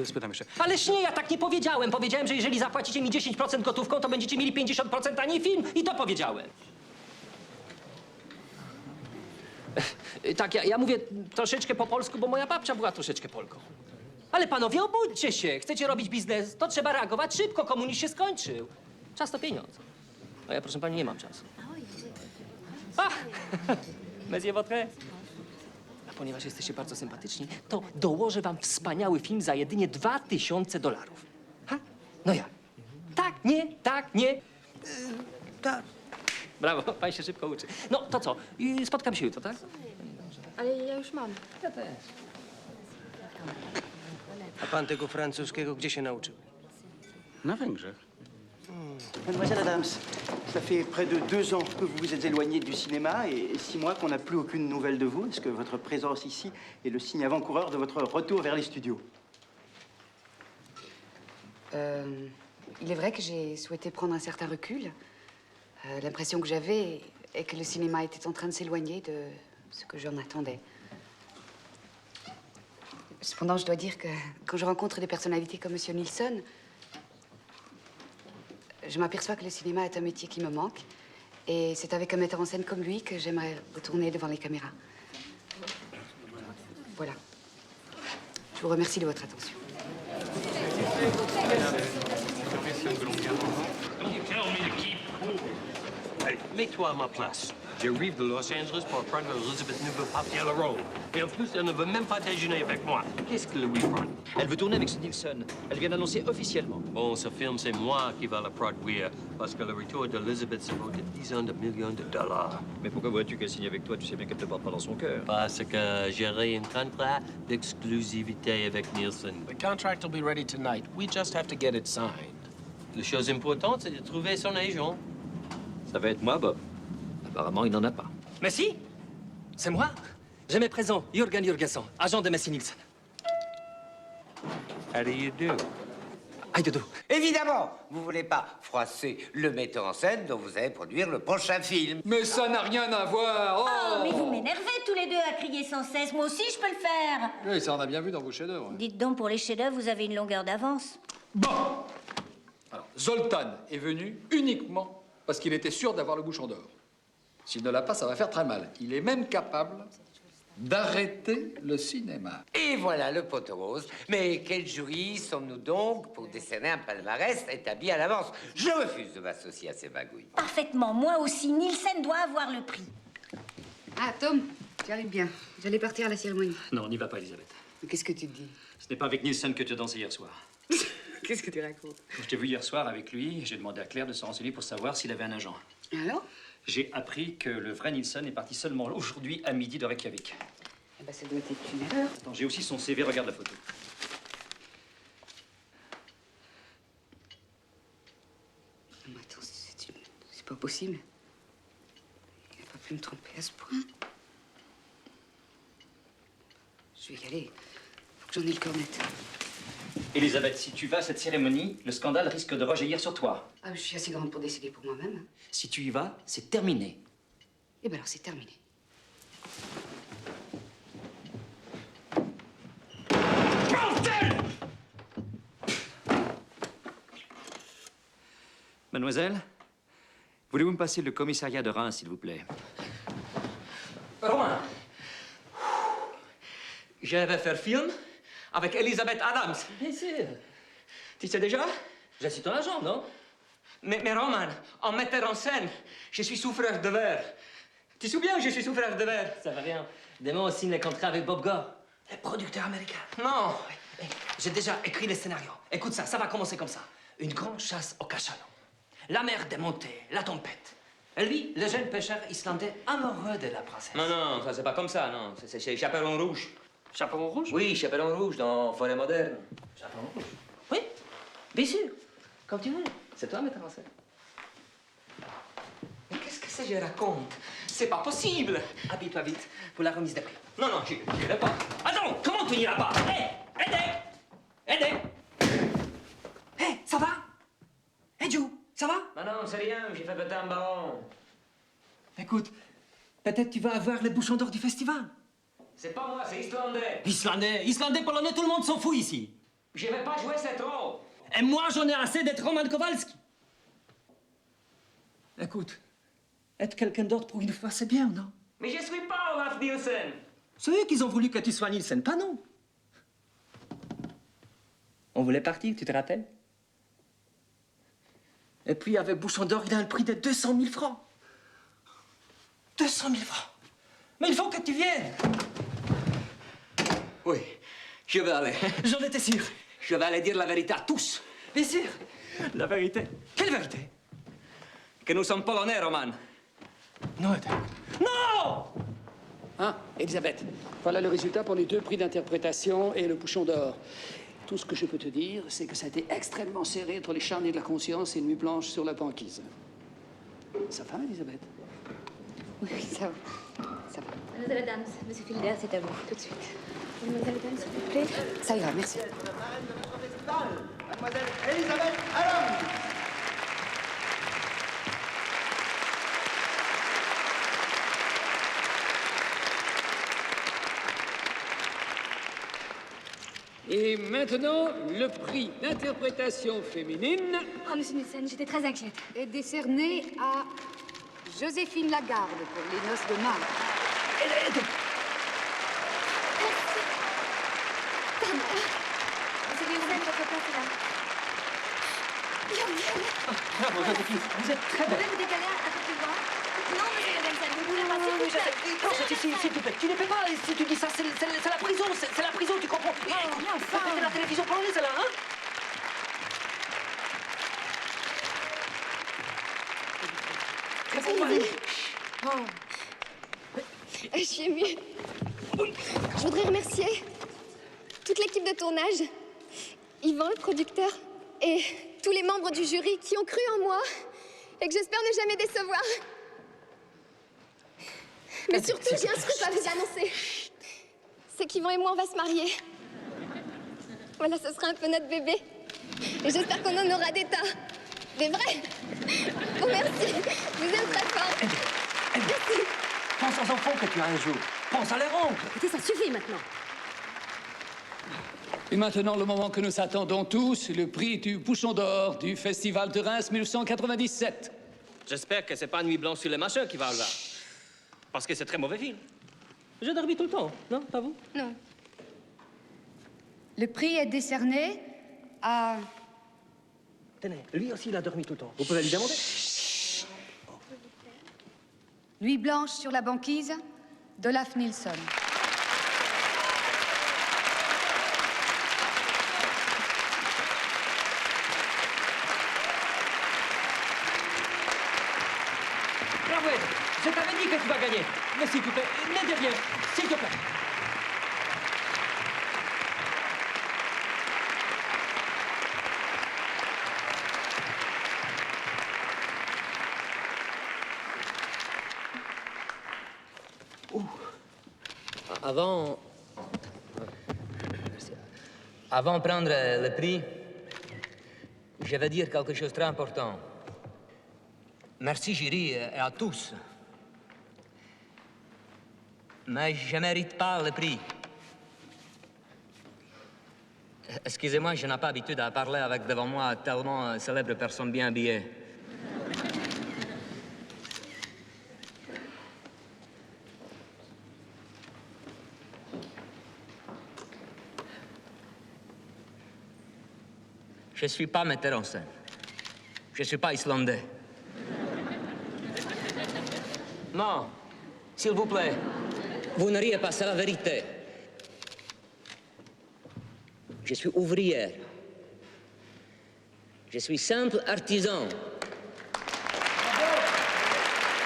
spytam jeszcze. Ależ nie, ja tak nie powiedziałem. Powiedziałem, że jeżeli zapłacicie mi 10% gotówką, to będziecie mieli 50% taniej film. I to powiedziałem. Tak, ja mówię troszeczkę po polsku, bo moja babcia była troszeczkę Polką. Ale panowie, obudźcie się. Chcecie robić biznes, to trzeba reagować szybko. Komunizm się skończył. Czas to pieniądz. A ja, proszę pani, nie mam czasu. Monsieur votre? A ponieważ jesteście bardzo sympatyczni, to dołożę wam wspaniały film za jedynie $2000. Ha? No ja. Tak, nie. Tak. Brawo, pan się szybko uczy. No, to co? Spotkam się jutro, tak? Ale ja już mam. Ja też. A pan tego francuskiego gdzie się nauczył? Na Węgrzech. Mademoiselle Adams, ça fait près de 2 ans que vous vous êtes éloignée du cinéma et 6 mois qu'on n'a plus aucune nouvelle de vous. Est-ce que votre présence ici est le signe avant-coureur de votre retour vers les studios? Il est vrai que j'ai souhaité prendre un certain recul. L'impression que j'avais est que le cinéma était en train de s'éloigner de ce que j'en attendais. Cependant, je dois dire que quand je rencontre des personnalités comme Monsieur Nielsen, je m'aperçois que le cinéma est un métier qui me manque. Et c'est avec un metteur en scène comme lui que j'aimerais retourner devant les caméras. Voilà. Je vous remercie de votre attention. Hey, mets-toi à ma place. J'arrive de Los Angeles pour prendre Elizabeth Newell partir le rôle. Et en plus, elle ne veut même pas déjeuner avec moi. Qu'est-ce que lui prend? Elle veut tourner avec ce Nielsen. Elle vient d'annoncer officiellement. Bon, ce film, c'est moi qui va le produire. Parce que le retour d'Elizabeth, ça vaut des dizaines de millions de dollars. Mais pourquoi vois-tu qu'elle signe avec toi? Tu sais bien qu'elle ne te porte pas dans son cœur. Parce que j'aurai un contrat d'exclusivité avec Nielsen. The contract will be ready tonight. We just have to get it signed. La chose importante, c'est de trouver son agent. Ça va être moi, Bob. Apparemment, il n'en a pas. Mais si, c'est moi. Je me présente, Jürgen Jürgensen, agent de Messi Nielsen. How do you do? How do you do? Évidemment, vous voulez pas froisser le metteur en scène dont vous allez produire le prochain film. Mais ça n'a rien à voir. Oh, mais vous m'énervez tous les deux à crier sans cesse. Moi aussi, je peux le faire. Oui, ça on a bien vu dans vos chefs-d'œuvre. Dites donc, pour les chefs-d'œuvre, vous avez une longueur d'avance. Bon. Alors, Zoltan est venu uniquement parce qu'il était sûr d'avoir le bouchon d'or. S'il ne l'a pas, ça va faire très mal. Il est même capable d'arrêter le cinéma. Et voilà le poteau rose. Mais quel jury sommes-nous donc pour décerner un palmarès établi à l'avance? Je refuse de m'associer à ces bagouilles. Parfaitement. Moi aussi, Nielsen doit avoir le prix. Ah, Tom, tu arrives bien. J'allais partir à la cérémonie. Non, n'y va pas, Elisabeth. Mais qu'est-ce que tu te dis? Ce n'est pas avec Nielsen que tu as dansé hier soir. Qu'est-ce que tu racontes? Quand je t'ai vu hier soir avec lui, j'ai demandé à Claire de se renseigner pour savoir s'il avait un agent. Alors? J'ai appris que le vrai Nielsen est parti seulement aujourd'hui à midi de Reykjavik. Eh ben, ça doit être une erreur. Attends, j'ai aussi son CV, regarde la photo. Non, mais attends, c'est pas possible. Il n'a pas pu me tromper à ce point. Je vais y aller. Faut que j'en ai le corps net. Elisabeth, si tu vas à cette cérémonie, le scandale risque de rejaillir sur toi. Ah, je suis assez grande pour décider pour moi-même. Si tu y vas, c'est terminé. Eh ben alors, c'est terminé. Mademoiselle, voulez-vous me passer le commissariat de Reims, s'il vous plaît? Romain, je vais faire film avec Elizabeth Adams. Bien sûr. Tu sais déjà? Je suis ton agent, non? Mais Roman, en metteur en scène, je suis souffreur de verre. Tu te souviens, je suis souffreur de verre? Ça va rien. Demain, on signe les contrats avec Bob Gore, le producteur américain. Non. J'ai déjà écrit le scénario. Écoute ça va commencer comme ça. Une grande chasse au cachalot. La mer démontée, la tempête. Et lui, le jeune pêcheur islandais amoureux de la princesse. Non, ça c'est pas comme ça, non. C'est Chaperon Rouge. Chaperon rouge? Oui, Chaperon Rouge dans Forêt moderne. Chaperon rouge? Oui, bien sûr. Comme tu veux. C'est toi, metteur en scène. Mais qu'est-ce que c'est que je raconte? C'est pas possible. Habille-toi vite pour la remise des prix. Non, j'y vais pas. Attends, comment tu n'iras pas? Hé, aidez! Hé, ça va? Hé, Joe, ça va? Non, c'est rien, j'ai fait péter un ballon. Écoute, peut-être tu vas avoir le bouchon d'or du festival. C'est pas moi, c'est islandais. Islandais, polonais, tout le monde s'en fout ici. Je vais pas jouer cette rôle. Et moi, j'en ai assez d'être Roman Kowalski. Écoute, être quelqu'un d'autre pour une fois, c'est bien, non? Mais je suis pas Olaf Nielsen. C'est eux qui ont voulu que tu sois Nielsen, pas nous. On voulait partir, tu te rappelles? Et puis, avec Bouchon d'Or, il a un prix de 200 000 francs. 200 000 francs. Mais il faut que tu viennes. Oui, je vais aller. J'en étais sûr. Je vais aller dire la vérité à tous. Bien sûr. La vérité? Quelle vérité? Que nous sommes polonais, Roman. Non, non! Hein, Elisabeth, voilà le résultat pour les 2 prix d'interprétation et le bouchon d'or. Tout ce que je peux te dire, c'est que ça a été extrêmement serré entre les charniers de la conscience et Nuit blanche sur la banquise. Ça va, Elisabeth? Oui, ça va. Ça va. Mademoiselle Adams, Monsieur Filder, c'est à vous, tout de suite. Mademoiselle Adams, s'il vous plaît. Ça ira, merci. Mademoiselle Elisabeth Adams. Et maintenant, le prix d'interprétation féminine. Oh, Monsieur Nielsen, j'étais très inquiète. Est décerné à Joséphine Lagarde pour Les Noces de Mars. Monsieur Nielsen, votre place est là. Bravo, Joséphine, vous êtes très Vous belle. pouvez vous décaler un peu plus loin? Non, Monsieur Jorgensen, vous pouvez passer tout seul. Non, s'il te plaît, tu ne peux pas. Si tu dis ça, c'est la prison. C'est la prison, tu comprends? mais enfin. C'est la télévision polonaise, là, hein? Je suis émue. Je voudrais remercier toute l'équipe de tournage, Yvan, le producteur, et tous les membres du jury qui ont cru en moi et que j'espère ne jamais décevoir. Mais surtout, j'ai un scoop à vous annoncer. C'est qu'Yvan et moi, on va se marier. Voilà, ce sera un peu notre bébé. Et j'espère qu'on en aura des tas. Des vrais. Oh, merci. Je vous aime très fort. Merci. Pense aux enfants que tu as un jour. Pense à leur oncle. Écoutez, ça suffit maintenant. Et maintenant, le moment que nous attendons tous, le prix du bouchon d'or du Festival de Reims 1997. J'espère que c'est pas Nuit blanche sur les machins qui va avoir. Parce que c'est très mauvais film. J'ai dormi tout le temps, non? Pas vous? Non. Le prix est décerné à... Tenez, lui aussi, il a dormi tout le temps. Vous pouvez lui demander? Nuit blanche sur la banquise d'Olaf Nilsson. Bravo, je t'avais dit que tu vas gagner. Mais s'il te plaît, ne dis rien, s'il te plaît. Avant de prendre le prix, je vais dire quelque chose de très important. Merci, jury, et à tous. Mais je ne mérite pas le prix. Excusez-moi, je n'ai pas l'habitude à parler avec devant moi tellement célèbres personnes bien habillées. Je ne suis pas metteur en scène. Je ne suis pas islandais. Non, s'il vous plaît, vous ne riez pas, c'est la vérité. Je suis ouvrière. Je suis simple artisan.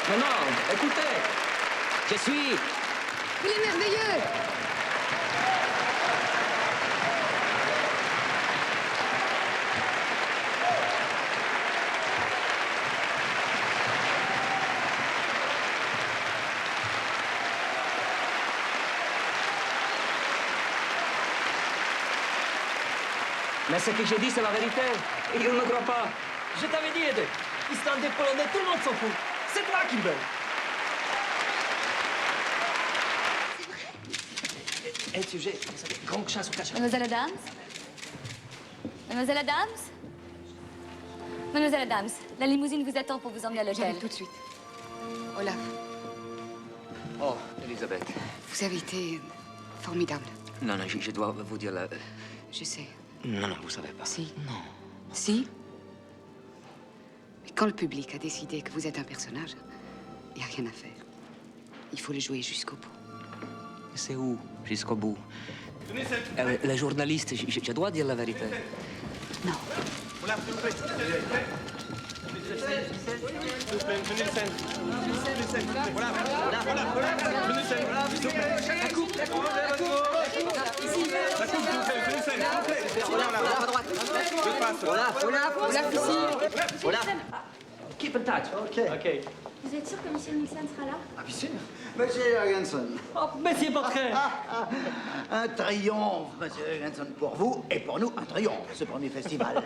Non, non, écoutez, je suis... Il est merveilleux! Mais ce que j'ai dit, c'est la vérité. Et il ne me croit pas. Je t'avais dit, Edek. Islandais, Polonais, tout le monde s'en fout. C'est toi qui me veux. Un sujet, grande chasse au cachet. Mademoiselle Adams? Mademoiselle Adams? Mademoiselle Adams, la limousine vous attend pour vous emmener à l'hôtel. J'arrive tout de suite. Olaf, Oh, Elisabeth. vous avez été formidable. Non, non, je dois vous dire la... Je sais. Non, non, vous savez pas. Si. Non. Si? Mais quand le public a décidé que vous êtes un personnage, il n'y a rien à faire. Il faut le jouer jusqu'au bout. C'est où, jusqu'au bout? Les journalistes, je dois dire la vérité. Non. Keep in touch. OK. Vous êtes sûr que M. Nixon sera là? Ah, bien sûr. Monsieur Jorgensen. Oh, Monsieur Portrait. Un triomphe, monsieur Jorgensen, pour vous et pour nous, un triomphe, ce premier festival.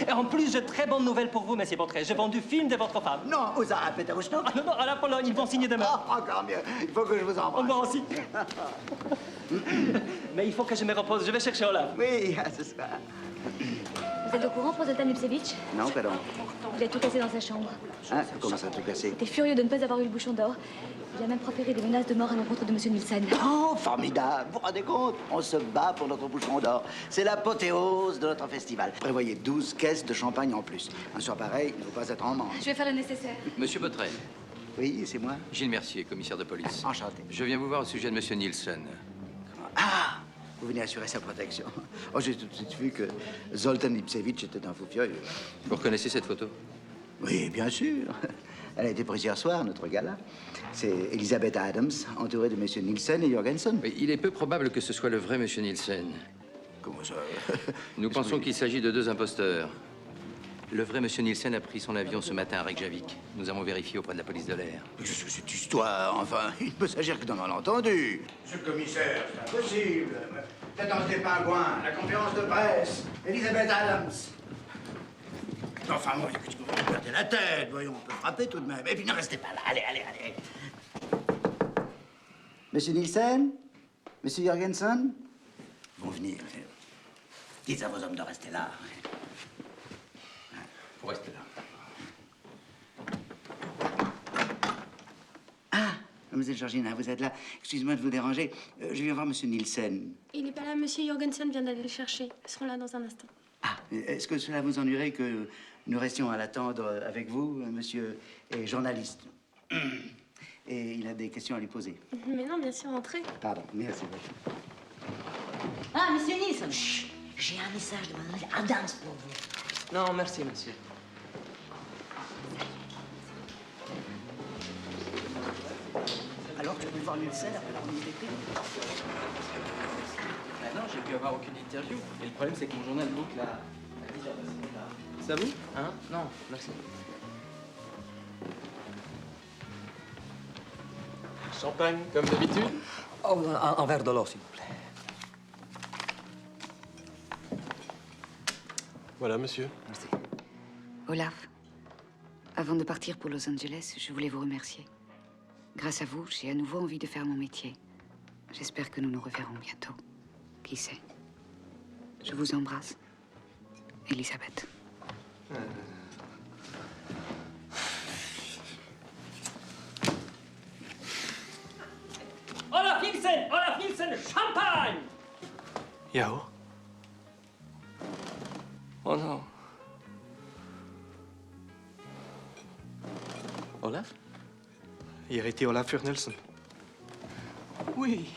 Et en plus, j'ai de très bonnes nouvelles pour vous, Monsieur Portrait. J'ai vendu film de votre femme. Non, où ça, à Péterouchnock? Ah, non, non, à la Pologne, ils vont signer demain. Encore mieux. Il faut que je vous embrasse. Moi aussi. Mais il faut que je me repose. Je vais chercher Olaf. Oui, ce sera. Vous êtes au courant pour Zoltan Ipsevich? Non, pardon. Il a tout cassé dans sa chambre. Hein, comment ça, tout cassé? Il était furieux de ne pas avoir eu le bouchon d'or. Il a même proféré des menaces de mort à l'encontre de M. Nielsen. Oh, formidable! Vous vous rendez compte? On se bat pour notre bouchon d'or. C'est l'apothéose de notre festival. Prévoyez 12 caisses de champagne en plus. Un soir pareil, il ne faut pas être en manche. Je vais faire le nécessaire. Monsieur Botrel. Oui, c'est moi. Gilles Mercier, commissaire de police. Enchanté. Je viens vous voir au sujet de Monsieur Nielsen. Ah! Vous venez assurer sa protection. Oh, j'ai tout de suite vu que Zoltan Ipsevich était un fou furieux. Vous reconnaissez cette photo? Oui, bien sûr. Elle a été prise hier soir, notre gala. C'est Elisabeth Adams, entourée de M. Nielsen et Jorgensen. Mais il est peu probable que ce soit le vrai Monsieur Nielsen. Comment ça? Nous pensons qu'il s'agit de deux imposteurs. Le vrai Monsieur Nielsen a pris son avion ce matin à Reykjavik. Nous avons vérifié auprès de la police de l'air. Qu'est-ce que cette histoire? Enfin, il ne peut s'agir que d'un malentendu. Monsieur le commissaire, c'est impossible. Tête dans des pingouins, la conférence de presse, Elisabeth Adams. Enfin, moi, vous perdez la tête, voyons, on peut frapper tout de même. Et puis ne restez pas là, allez, allez, allez. Monsieur Nielsen? Monsieur Jorgensen? Vont venir. Dites à vos hommes de rester là. Faut rester là. Ah, mademoiselle Georgina, vous êtes là. Excusez-moi de vous déranger. Je viens voir monsieur Nielsen. Il n'est pas là, monsieur Jorgensen vient d'aller le chercher. Ils seront là dans un instant. Ah, est-ce que cela vous ennuierait que nous restions à l'attendre avec vous? Monsieur est journaliste. Et il a des questions à lui poser. Mais non, bien sûr, entrez. Pardon, merci. Ah, monsieur Nielsen, chut, j'ai un message de mademoiselle Adams pour vous. Non, merci, monsieur. Alors, tu veux voir Nielsen après la remise des prix? Non, j'ai pu avoir aucune interview. Et le problème, c'est que mon journal boucle à 10h. Ça vous? Hein? Non, merci. Champagne, comme d'habitude? Oh, un verre de l'eau, s'il vous plaît. Voilà, monsieur. Merci. Olaf, avant de partir pour Los Angeles, je voulais vous remercier. Grâce à vous, j'ai à nouveau envie de faire mon métier. J'espère que nous nous reverrons bientôt. Qui sait? Je vous embrasse. Elisabeth. Olaf Nielsen! Olaf Nielsen! Champagne! Yao? Oh non. Olaf? Il a été Olaf Furnelson. Oui.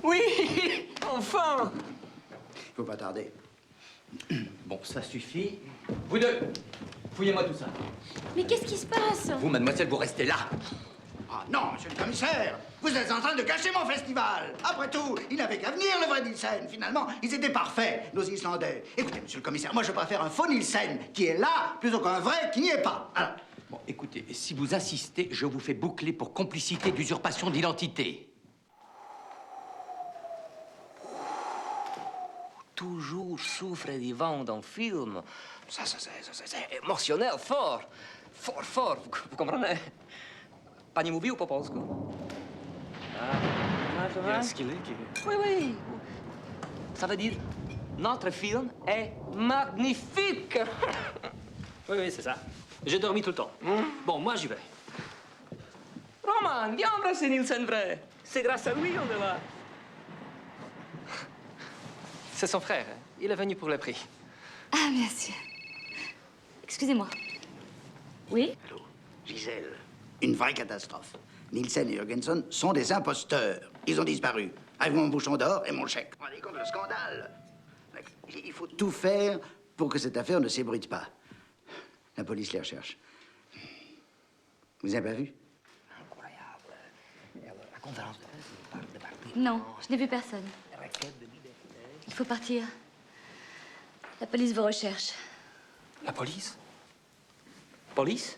Oui! Enfin! Faut pas tarder. Bon, ça suffit. Vous deux, fouillez-moi tout ça. Mais qu'est-ce qui se passe? Vous, mademoiselle, vous restez là. Ah non, monsieur le commissaire! Vous êtes en train de gâcher mon festival! Après tout, il n'avait qu'à venir, le vrai Nielsen. Finalement, ils étaient parfaits, nos Islandais. Écoutez, monsieur le commissaire, moi je préfère un faux Nielsen qui est là plutôt qu'un vrai qui n'y est pas. Alors, Bon, écoutez, si vous insistez, je vous fais boucler pour complicité d'usurpation d'identité. Toujours souffre du vent dans le film. Ça, c'est émotionnel, fort. Fort, fort, vous comprenez? Pani mówił po polsku? Est-ce qu'il est? Oui, oui. Ça veut dire, notre film est magnifique. Oui, oui, c'est ça. J'ai dormi tout le temps. Bon, moi, j'y vais. Roman, viens embrasser Nielsen vrai. C'est grâce à lui, on est là. C'est son frère. Il est venu pour le prix. Ah, bien sûr. Excusez-moi. Oui? allô, Gisèle, une vraie catastrophe. Nielsen et Jorgensen sont des imposteurs. Ils ont disparu. Avec mon bouchon d'or et mon chèque. Vous vous rendez compte le scandale? Il faut tout faire pour que cette affaire ne s'ébruite pas. La police les recherche. Vous avez pas vu? La conférence de presse parle de parti. Non, je n'ai vu personne. Il faut partir. La police vous recherche. La police? Police?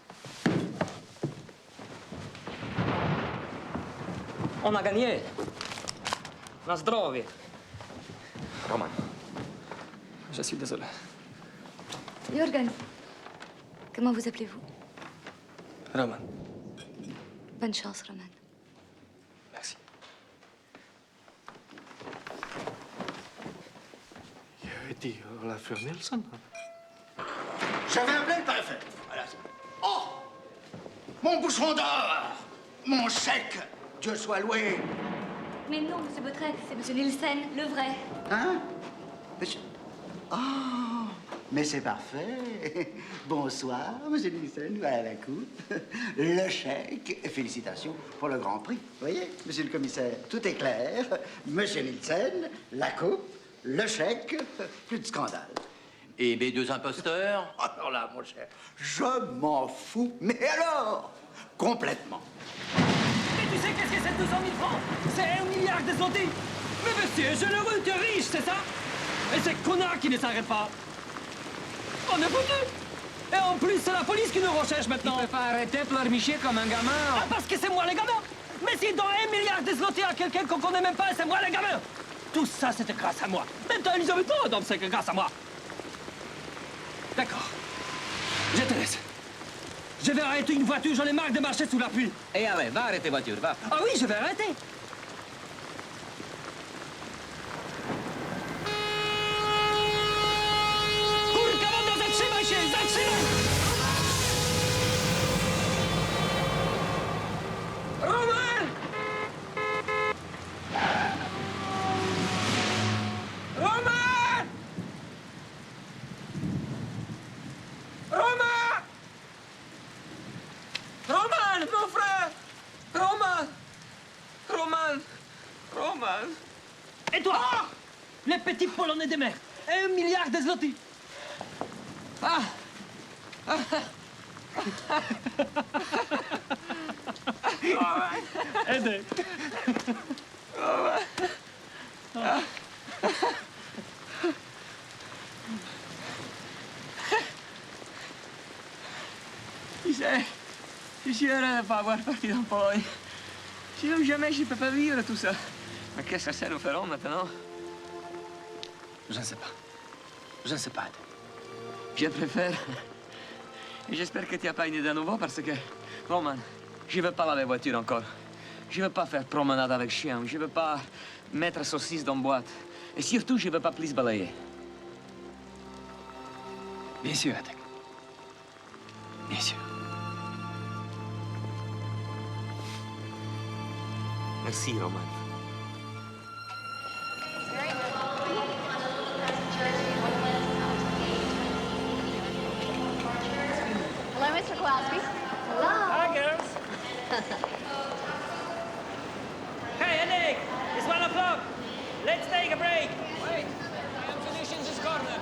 On a gagné. Na zdrowie. Roman, je suis désolé. Jürgen, comment vous appelez-vous? Roman, Bonne chance, Roman. merci. Il a été Olaf Furnelson. J'avais appelé le préfet. Voilà. Oh! Mon bouchon d'or! Mon chèque! Dieu soit loué! Mais non, Monsieur Bautrec, c'est Monsieur Nielsen, le vrai. Hein? Monsieur... Oh! Mais c'est parfait. Bonsoir, monsieur Nielsen. Voilà la coupe. Le chèque. Félicitations pour le Grand Prix. Vous voyez, monsieur le commissaire, tout est clair. Monsieur Nielsen, la coupe, le chèque. Plus de scandale. Et mes deux imposteurs? Alors là, mon cher, je m'en fous. Mais alors? Complètement. Mais tu sais qu'est-ce que c'est 200 000 francs? C'est 1 milliard de zlotys. Mais monsieur, généreux, tu es riche, c'est ça? Et ces connards qui ne s'arrêtent pas. On est foutus. Et en plus, c'est la police qui nous recherche maintenant. Tu peux pas arrêter de pleurnicher comme un gamin. Ah, parce que c'est moi les gamins. Mais si dans 1 milliard de zlotys à quelqu'un qu'on connaît même pas, c'est moi les gamins. Tout ça, c'était grâce à moi. Même toi, Elisabeth, donc c'est que grâce à moi. D'accord. Je te laisse. Je vais arrêter une voiture, j'en ai marre de marcher sous la pluie. Et allez, va arrêter voiture, va. Ah oui, je vais arrêter. Kurka, woda, zatrzymaj się, zatrzymaj! Roman! Roman! Roman! Roman, mon frère! Roman! Roman! Roman! Et toi? Les petits Polonais de mer! 1 milliard de zlotys! Ah! Aidez! Je suis heureux de ne pas avoir parti en Pologne. Jamais je peux pas vivre tout ça. Mais qu'est-ce que ça nous ferons maintenant? Je ne sais pas. Je ne sais pas. Je préfère. Et j'espère que tu n'as pas une idée à nouveau parce que, Roman, je ne veux pas laver voiture encore. Je ne veux pas faire promenade avec chien. Je ne veux pas mettre saucisse dans boîte. Et surtout, je ne veux pas plus balayer. Bien sûr, Adek. Bien sûr. Merci, Roman. Hello, Mr. Glasby. Hello. Hi, girls. Hey, Nick, it's 1 o'clock. Let's take a break. Wait, I am finishing this corner.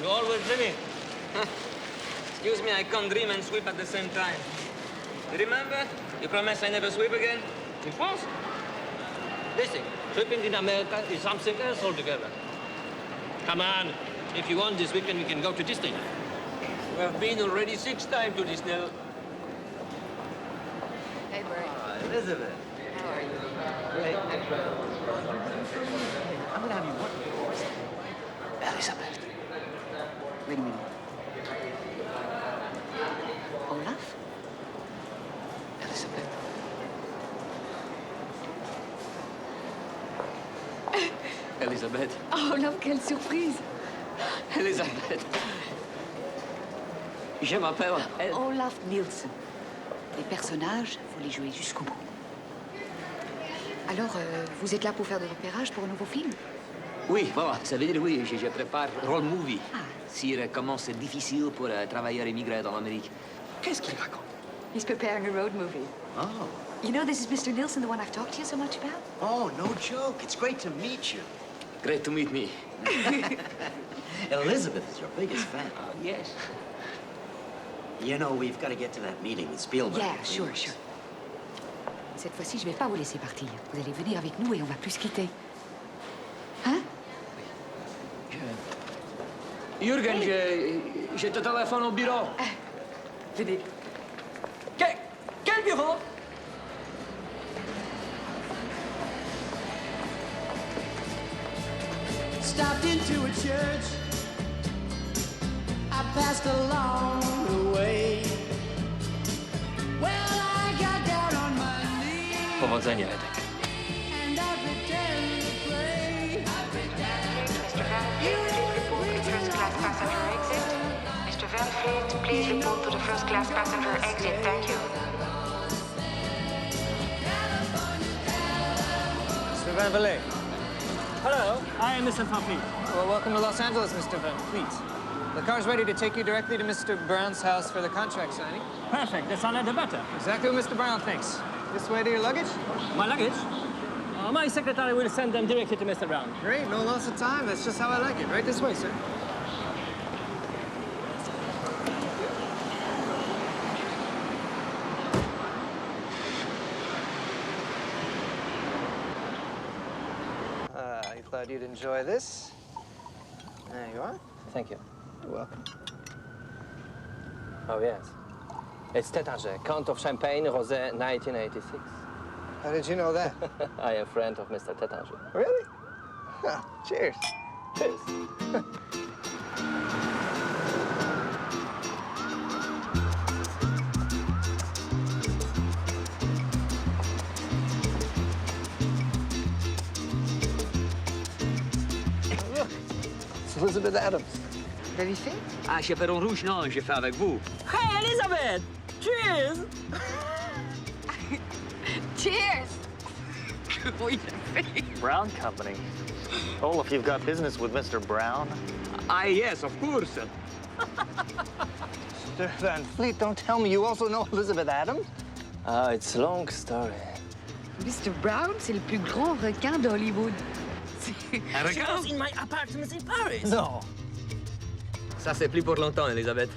You always dreaming. Excuse me, I can't dream and sweep at the same time. You remember? You promised I never sweep again? In France? Listen, sweeping in America is something else altogether. Come on. If you want this weekend, we can go to Disney. We have been already 6 times to Disney. Hey, Bert. Elizabeth. How are you? Great. I'm gonna have you work for us. Elizabeth. Wait a minute. Olaf? Elizabeth. Elisabeth. Oh, Olaf, quelle surprise! Elisabeth. Je m'appelle Olaf Nielsen. Les personnages, faut les jouer jusqu'au bout. Alors, vous êtes là pour faire de repérage pour un nouveau film? Oui, voilà, ça veut dire oui, je prépare role movie sur comment c'est difficile pour travailleurs immigrés dans l'Amérique. Qu'est-ce qu'il raconte? He's preparing a road movie. Oh. You know, this is Mr. Nielsen, the one I've talked to you so much about? Oh, no joke. It's great to meet you. Great to meet me. Elizabeth is your biggest fan. Yes. You know, we've got to get to that meeting with Spielberg. Yeah, sure. Cette fois-ci, je vais pas vous laisser partir. Vous allez venir avec nous et on va plus se quitter. Hein? Jürgen, je te téléphone au bureau. Venez. Quel bureau? Stopped into a church. I passed along the way. Well, I got down on my knees Powodzenia, Edek. and I pretended to pray. First class passenger exit. Mr. Van Vliet, please report to the first class passenger exit. Thank you. Mr. Van Vliet. Hello, I am Mr. Van Vliet. Well, welcome to Los Angeles, Mr. Van Vliet. The car's ready to take you directly to Mr. Brown's house for the contract signing. Perfect, the sooner the better. Exactly what Mr. Brown thinks. This way to your luggage? My luggage? My secretary will send them directly to Mr. Brown. Great, no loss of time. That's just how I like it. Right this way, sir. I thought you'd enjoy this. There you are. Thank you. You're welcome. Oh, yes. It's Tétanger, Count of Champagne, Rosé, 1986. How did you know that? I am a friend of Mr. Tétanger. Really? Cheers. Cheers. Look, it's Elizabeth Adams. Vous l'avez fait? Ah, chaperon rouge, non, j'ai fait avec vous. Hey, Elizabeth! Cheers! Cheers! Oui. Brown Company. Olaf, you've got business with Mr. Brown? Ah, yes, of course. Mr. Van Vliet, don't tell me you also know Elizabeth Adams? It's a long story. Mr. Brown, c'est le plus grand requin d'Hollywood. She was in my apartment in Paris. Non. Ça, c'est plus pour longtemps, Elisabeth.